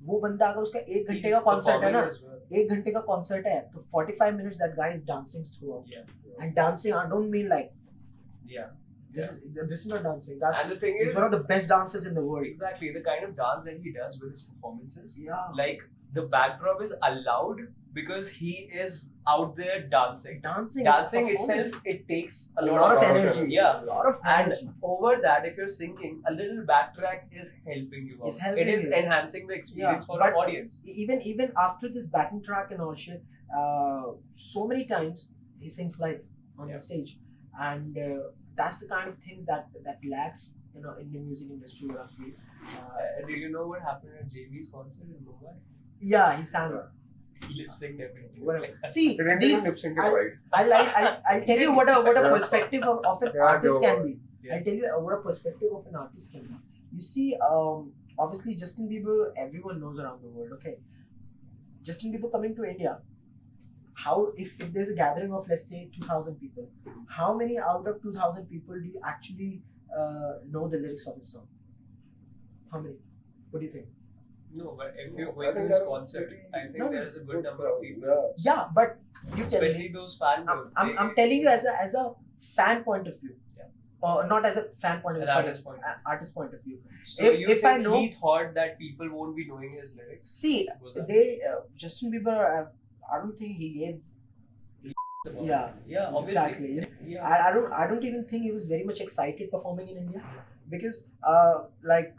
वो बंदा अगर उसका 1 घंटे
He's
का कॉन्सर्ट है ना,
performing as well.
1 घंटे का कॉन्सर्ट है, तो 45 minutes that guy is dancing throughout.
Yeah.
And dancing, I don't mean like
Yeah.
this is not dancing. That's
And the thing
he's
is,
one of the best dancers in the world.
exactly the kind of dance that he does with his performances.
Yeah.
Like the backdrop is allowed because he is out there dancing.
Dancing
itself, it takes
a lot of energy.
Yeah.
A lot of
And
energy.
over that, if you're singing, a little backtrack is helping you out.
It's helping
It is
you.
enhancing the experience for
but
the audience.
Even after this backing track and all shit, so many times he sings live on
Yeah.
the stage, and that's the kind of thing that lacks, you know, in the music industry, what I feel.
Do you know what happened at JV's concert in Mumbai?
Yeah, he sang.
He lip synced everything.
Whatever. See,
They didn't
these
even lip sync it
I-
right.
I'll tell you what a
Yeah.
perspective of an
Yeah,
artist
go
can
on.
be.
Yeah.
I'll tell you what a perspective of an artist can be. You see, obviously Justin Bieber, everyone knows around the world. Okay, Justin Bieber coming to India. How if there's a gathering of, let's say, 2,000 people, how many out of 2,000 people do you actually know the lyrics of his song? How many? What do you think?
No, but if you're
I
going to
think
his
that was
concert,
pretty
I think
No,
there is a good number of people.
Yeah.
Yeah, but you tell
Especially
me.
those fangirls.
I'm telling you as a fan point of view.
Yeah.
Not as a fan point of
An
view. sorry,
artist point of view.
Artist point of view.
So
if-
you
if
think
I know-
he thought that people won't be knowing his lyrics?
See,
Was that
they Justin Bieber. I don't think he gave.
about
Yeah,
it? Yeah, obviously.
exactly.
Yeah.
I don't even think he was very much excited performing in India, because like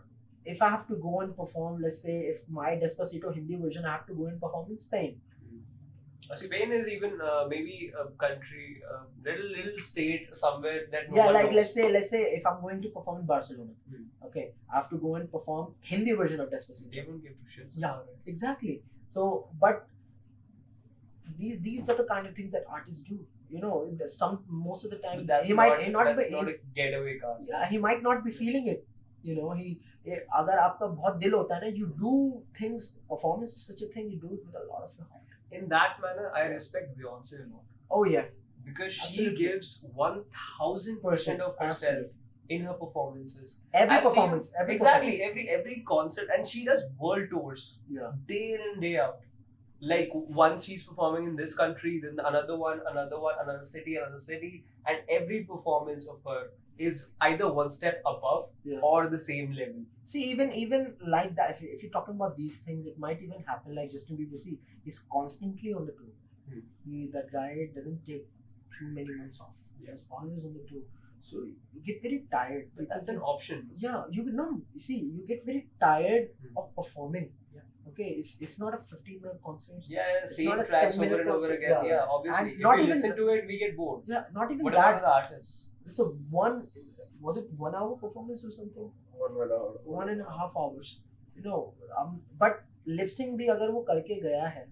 if I have to go and perform, let's say if my Despacito Hindi version, I have to go and perform in Spain.
Spain is even maybe a country, little state somewhere that no
Yeah,
one
like
knows.
let's say if I'm going to perform in Barcelona,
Hmm.
okay, I have to go and perform Hindi version of Despacito.
They won't give two shits
Yeah.
about it.
Exactly. So, but these are the kind of things that artists do. You know, most of the time
But that's
he
not,
might not
that's
be.
not a getaway car.
Yeah, he might not be feeling it. You know, अगर आपका बहुत दिल होता है ना, you do things. Performance is such a thing. You do it with a lot of your heart.
In that manner, I respect Beyonce a lot
Oh yeah,
because she
Absolutely.
gives 1,000% of herself in her performances.
every
I've seen-
performance, every
exactly,
performance.
every concert, and she does world tours
Yeah,
day in and day out. Like once she's performing in this country, then another one, another city, and every performance of her is either one step above
Yeah.
or the same level.
see, even like that, if you're talking about these things, it might even happen like Justin Bieber. See, he's constantly on the tour. That guy doesn't take too many months off.
Yeah.
He's always on the tour. So you get very tired.
But that's an option.
Yeah, you see, you get very tired
Hmm.
of performing.
Yeah.
Okay, it's not a 15-minute concert.
Yeah,
It's
same
not a
tracks
10-minute
over and over
concert,
again.
yeah.
Yeah, obviously.
And
If
not
we
even
listen to it, we get bored.
Yeah, not even
What about
that.
the artists?
It's a was it 1 hour performance or something?
1 hour.
1.5 hours. You know, but lip sync भी अगर वो करके गया है,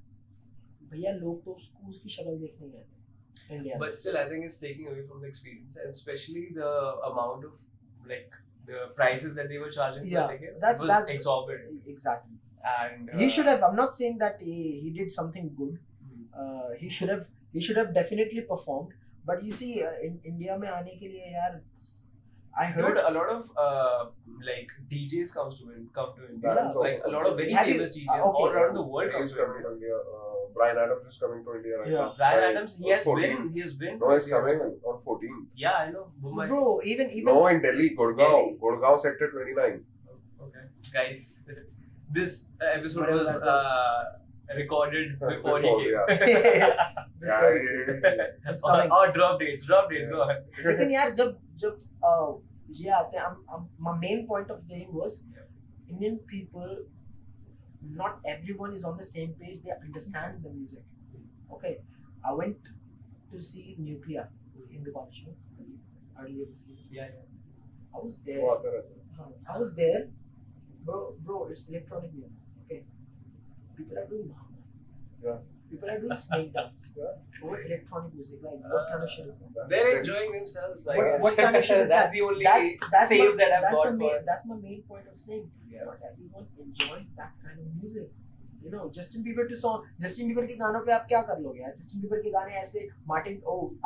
भैया लोग तो उसकी शक्ल देखने गए थे इंडिया में.
But still, I think it's taking away from the experience, and especially the amount of like the prices that they were charging for
Yeah,
tickets
that's-
was exorbitant.
Exactly.
And
He should have. I'm not saying that he did something good. He should have definitely performed. But you see, in India में आने के लिए यार, I heard.
Dude, a lot of like DJs come to India.
Bands also
Like a lot of very
Have you-
famous DJs
okay.
all around the world come
He's
to
coming
India.
to India. Brian Adams is coming to India right
Yeah.
now.
Brian
By
Adams, he has
14th.
been. He has been.
No, he's coming on 14th.
Yeah, I know. Mumbai.
Bro, even
No, in Delhi, Gurgaon.
Delhi.
Gurgaon sector 29.
Okay, guys, this episode
Whatever
was
that
recorded before he
Before,
came.
Yeah,
It's coming.
Or drop dates. Go on.
लेकिन यार जब ये आते हैं my main point of saying was Indian people, not everyone is on the same page. They understand the music. Okay, I went to see Nuclear in the college earlier this year.
Yeah.
I was
वो
there.
आता रहता है.
I was there, bro. It's electronic music. Okay, people are doing
Yeah.
people are doing snake dance over electronic music. Like what kind of shit is that?
They're enjoying themselves. I
What-
guess.
what kind of shit is
That's
that?
the only
That's
save
my,
that I've
that's
got
the
for.
main, that's my main point of saying.
Yeah.
Not everyone enjoys that kind of music. You know, Justin Bieber to song. Justin Bieber के गानों पे आप क्या कर लोगे यार? Justin Bieber के गाने ऐसे मार्टिन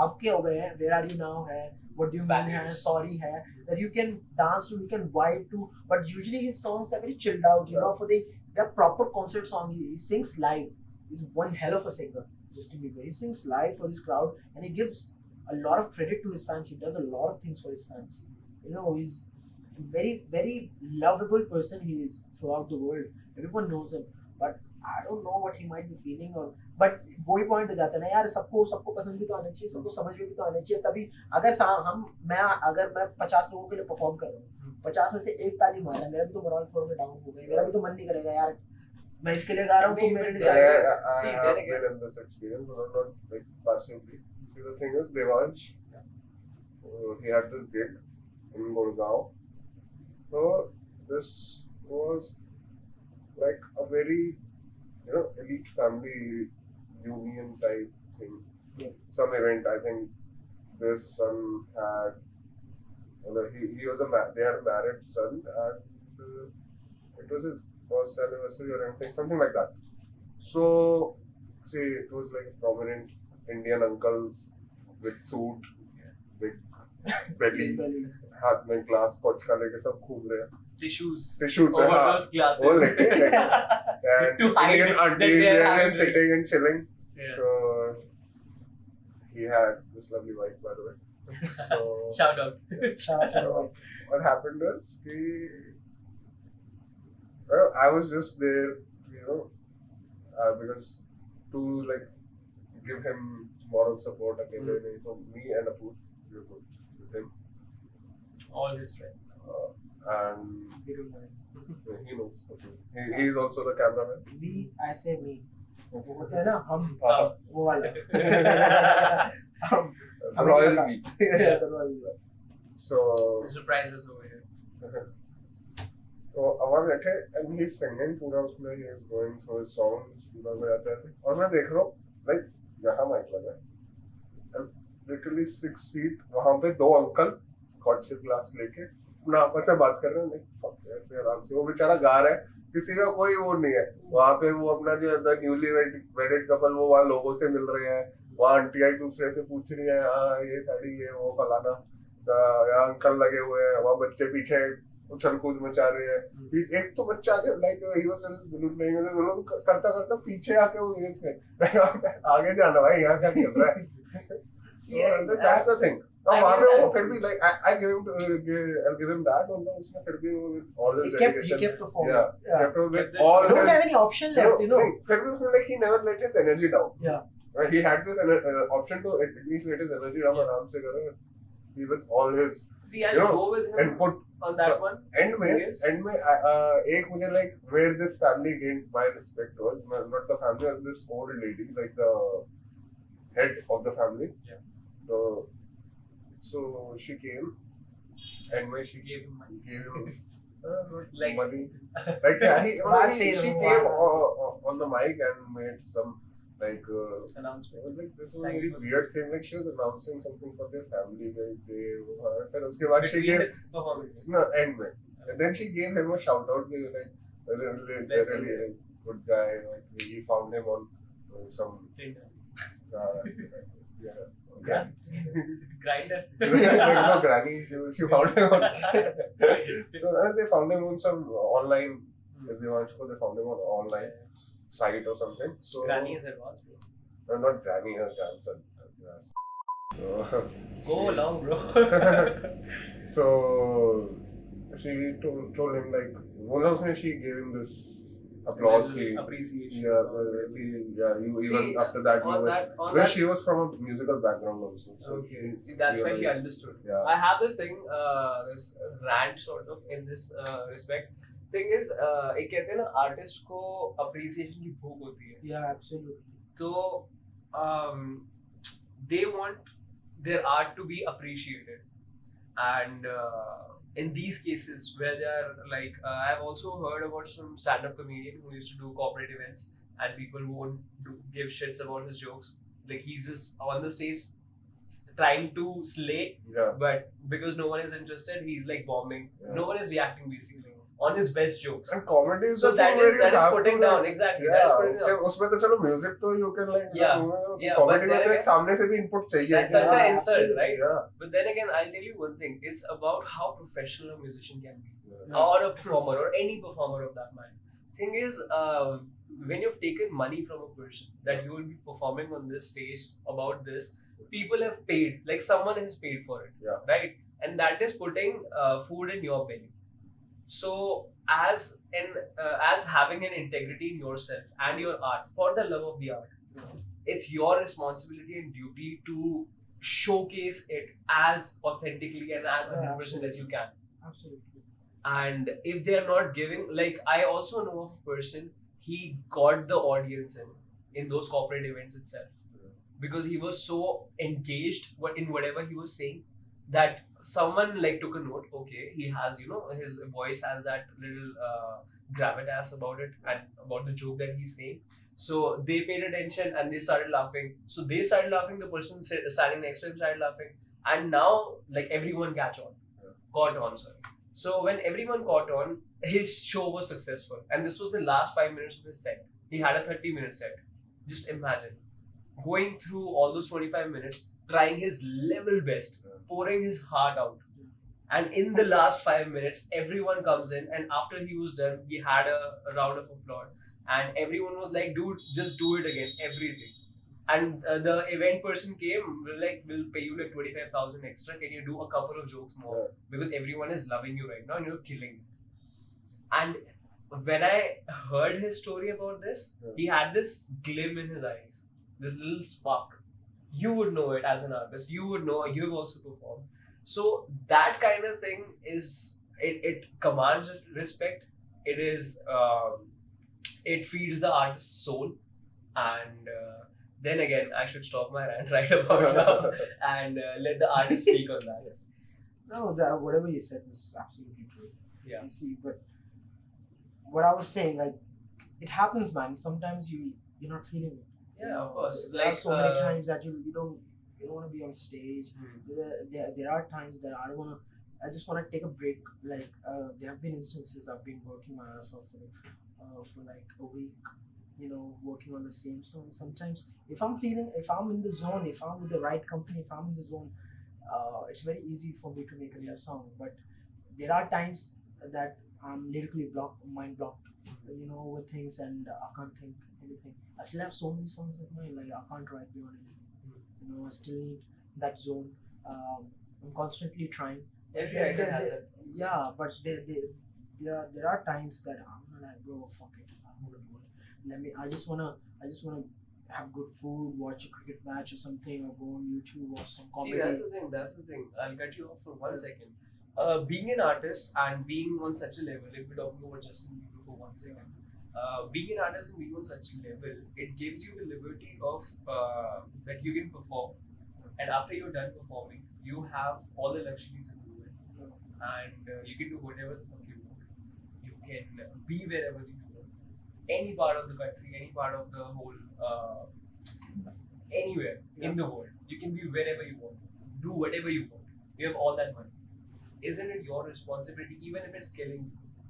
अब के हो गए हैं. Where are you now है? What do you mean है? Sorry है. That you can dance to, you can vibe to. But usually his songs are very chilled out. You know, they're proper concert song. He sings live. He's one hell of a singer. Justin Bieber. He sings live for his crowd, and he gives a lot of credit to his fans. He does a lot of things for his fans. You know, he's a very, very lovable person. He is throughout the world. Everyone knows him, but I don't know what he might be feeling. Or but वही point हो जाता है ना यार, सबको पसंद भी तो आना चाहिए, सबको समझ में भी तो आना चाहिए. तभी अगर मैं 50 लोगों के लिए परफॉर्म कर रहा हूँ, 50 में से एक ताली मारा, मेरा भी तो मोरल थोड़ा सा डाउन हो गया. मेरा भी तो मन नहीं करेगा यार, मैं इसके लिए गा रहा हूँ तो मेरे लिए
I
See,
have
then again-
been in this experience, but not like passively. See, the thing is, Devansh, he had this gig in Gurgaon. So this was like a very, elite family union type thing.
Yeah.
Some event. I think this son had. He was they had a married son, and it was his first anniversary or anything, something like that. So, see, it was like prominent Indian uncles with suit, big belly, हाथ में glass scotch का लेके सब घूम रहे हैं.
Tissues.
Tissues,
Over
हाँ.
those glasses.
वो लेके and
To hide
Indian
that
aunties
they are
they are
having
just sitting and chilling.
Yeah.
So he had this lovely wife, by the way. So
Shout out.
Shout out to the wife.
what happened was I was just there, because to like give him moral support again. So me and Apu, we were good with him,
All his friends.
and
We don't know him.
he knows. He's also the cameraman.
We, I say me. वो होता है ना हम, वो वाला. हम
Royal we.
The royal we.
So
Mr. Price is over here.
तो अमर बैठे and he's singing पूरा उसमें, he is going through his songs पूरा बजाते थे और मैं देख रहा हूँ like यहाँ माइक लगा है and literally 6 feet वहाँ पे दो अंकल स्कॉच ग्लास लेके अपना आपस में बात कर रहे हैं like fuck ऐसे आराम से. वो बेचारा गा रहा है, किसी का कोई वो नहीं है वहाँ पे. वो अपना जो न्यूली वेडेड कपल वो वहाँ लोगों से मिल रहे हैं, वहाँ आंटी एक दूसरे से पूछ रही है हाँ ये साड़ी ये वो फलाना, यहाँ अंकल लगे हुए हैं, वहाँ बच्चे पीछे उछल कूद मचा रहे हैं. एक तो बच्चा आके like he was just balloon playing with balloon करता करता पीछे आके वो इसमें आगे जाना भाई यहाँ क्या चल रहा है. That's the thing. अब वहाँ पे वो फिर भी like I I'll give him that. मतलब उसमें फिर भी वो all his
He
dedication.
kept performing.
Yeah.
Yeah.
Kept with
Kept the
all
show.
Don't have
his.
any option left, you know.
नहीं, फिर भी उसमें like he never let his energy down.
Yeah.
He had this option to at least let his energy down आराम से करो. He with all his
See, I'll go with him
and put
on that one.
end में एक मुझे like where this family gained my respect was not the family but this old lady like the head of the family.
Yeah.
So she came and when she
Gave him money.
gave him
Like-
money like yeah, she
Wow.
came on the mic and made some like
Announcement.
like this was a
Thank
very
you.
weird thing like she was announcing something for their family like they फिर उसके बाद she
Between
gave
the performance.
no end में and then she gave him a shout out like really good guy like he found him on some
Tinder.
yeah
Grinder.
No, Granny, she found him on. No, they found him on some online. Devanshu, they found him on online site or something. So
Granny is advanced, bro.
no, not Granny, her grandson. Yes. So,
Go along, bro.
so she told him like, she gave him this applause.
Appreciation.
You
See,
even after that,
on
you
that, on
where
that.
she was from a musical background also. So
Okay. See, that's why she
realized-
understood.
Yeah.
I have this thing, this rant sort of in this respect. Thing is, एक कहते हैं ना artist को appreciation की भूख होती है.
Yeah, absolutely.
So, they want their art to be appreciated, and in these cases where they are like, I've also heard about some stand-up comedian who used to do corporate events, and people who won't give shits about his jokes. Like he's just on the stage trying to slay,
Yeah.
but because no one is interested, he's like bombing.
Yeah.
No one is reacting basically on his best jokes.
And comedy is
So
the
that
thing where
is
you
that is
have
putting
to,
down
like,
exactly. That is
Yeah,
putting down.
उसमें तो चलो music तो you can like
Yeah. Yeah, but
comedy में
then
तो एक
again-
सामने से भी input चाहिए.
That's such
Yeah,
an insult,
absolutely.
right?
Yeah.
But then again, I'll tell you one thing. It's about how professional a musician can be,
Yeah.
or a performer, or any performer of that mind. Thing is, when you've taken money from a person that you will be performing on this stage about this, people have paid, like someone has paid for it,
Yeah.
right? And that is putting food in your belly. So, as having an integrity in yourself and your art for the love of the art, it's your responsibility and duty to showcase it as authentically and as 100% as you can.
Absolutely.
And if they are not giving, like I also know of a person, he got the audience in those corporate events itself, because he was so engaged in whatever he was saying that someone like took a note. Okay, he has, his voice has that little gravitas about it and about the joke that he's saying. So they paid attention and they started laughing. So they started laughing. The person standing next to him started laughing, and now like everyone caught on. Sorry. So when everyone caught on, his show was successful, and this was the last 5 minutes of his set. He had a 30-minute set. Just imagine going through all those 25 minutes, trying his level best, pouring his heart out. And in the last 5 minutes, everyone comes in, and after he was done, he had a round of applause. And everyone was like, dude, just do it again, everything. And the event person came, we'll pay you like 25,000 extra. Can you do a couple of jokes more?
Yeah.
Because everyone is loving you right now and you're killing it. And when I heard his story about this,
Yeah.
he had this glim in his eyes, this little spark. You would know it as an artist. You would know, you've also performed. So that kind of thing it commands respect. It is, it feeds the artist's soul. And then again, I should stop my rant right about now and let the artist speak on that.
No, that whatever you said was absolutely true.
Yeah.
You see, but what I was saying, like, it happens, man. Sometimes you're not feeling it.
Yeah, of course.
There are
Like,
so many times that you don't want to be on stage.
Hmm.
There are times that I just want to take a break. Like there have been instances I've been working my ass off for like a week, working on the same song. Sometimes if I'm in the zone, if I'm with the right company, if I'm in the zone, it's very easy for me to make a new song. But there are times that I'm lyrically mind blocked, with things, and I can't think anything. I still have so many songs in mind, like I can't write beyond anything. I still need that zone. I'm constantly trying.
Every idol has it.
Yeah, but there are times that I'm like, bro, fuck it, I'm gonna do it. I just wanna have good food, watch a cricket match or something, or go on YouTube or some comedy.
See, that's the thing. I'll cut you off for 1 second. Being an artist and being on such a level, if we're talking about Justin Bieber for 1 second, being an artist and being on such a level, it gives you the liberty of that you can perform, and after you're done performing, you have all the luxuries in the world, and you can do whatever the fuck you want. You can be wherever you want, any part of the country, any part of the whole, anywhere in the world. You can be wherever you want, do whatever you want. You have all that money. Isn't it your responsibility, even if it's killing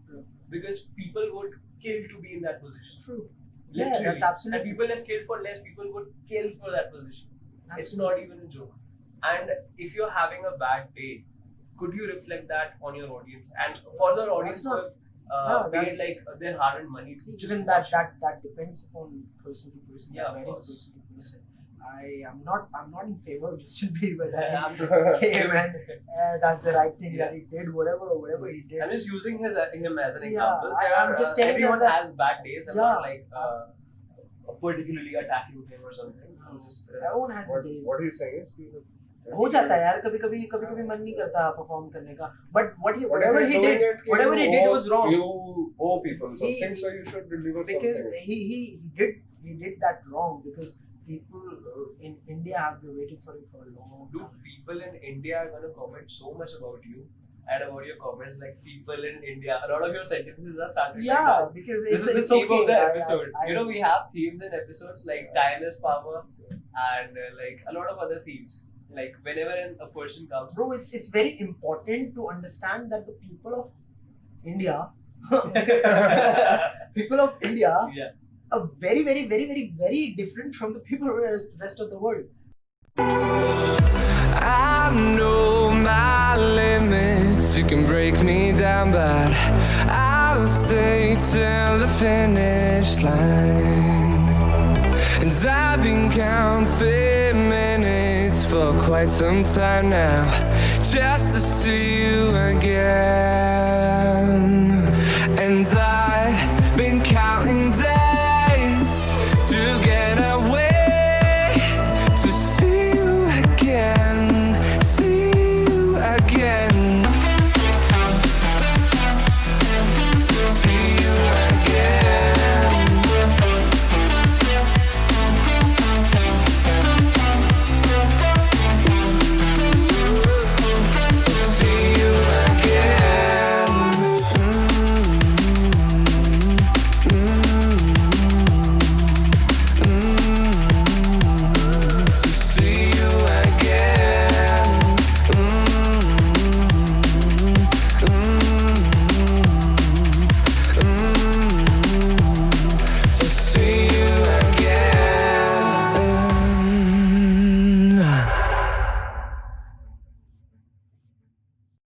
you? Because people would kill to be in that position.
True.
Literally.
Yeah, that's absolutely.
And people have killed for less. People would kill for that position. It's not even a joke. And if you're having a bad day, could you reflect that on your audience? And for the audience who
not-
have paid
that's-
like their hard-earned money,
See,
just
even
watch.
that depends on person to person.
Yeah,
That
of
varies
course.
person to person. I'm not in favor of Justin Bieber.
I'm just
Okay, man. That's the right thing
Yeah.
that he did. Whatever he did.
I'm just using him as an
Yeah,
example.
I'm just telling
everyone
as a-
has bad days. I'm
Yeah.
not like particularly attacking him or something. I'm just
Everyone has the days.
what he's saying is
हो जाता है यार कभी कभी मन नहीं करता perform करने का but whatever
you're
he
doing
did
it,
whatever he
you
did
owe-
was wrong
You owe people
He-
something, so you should deliver
because
something.
he did that wrong because people in India have been waiting for him for a long
Dude,
time.
people in India are gonna comment so much about you and about your comments. Like people in India, a lot of your sentences are started
Yeah,
like that.
because
This is
it's
the theme
okay.
of the
I-
episode.
I-
You know, we have themes in episodes like time is power and like a lot of other themes. Like whenever a person comes,
Bro, it's very important to understand that the people of India, people of India,
yeah,
are very, very, very, very, very different from the people of the rest of the world.
I know my limits, you can break me down, but I'll stay till the finish line. And I've been counting minutes for quite some time now, just to see you again.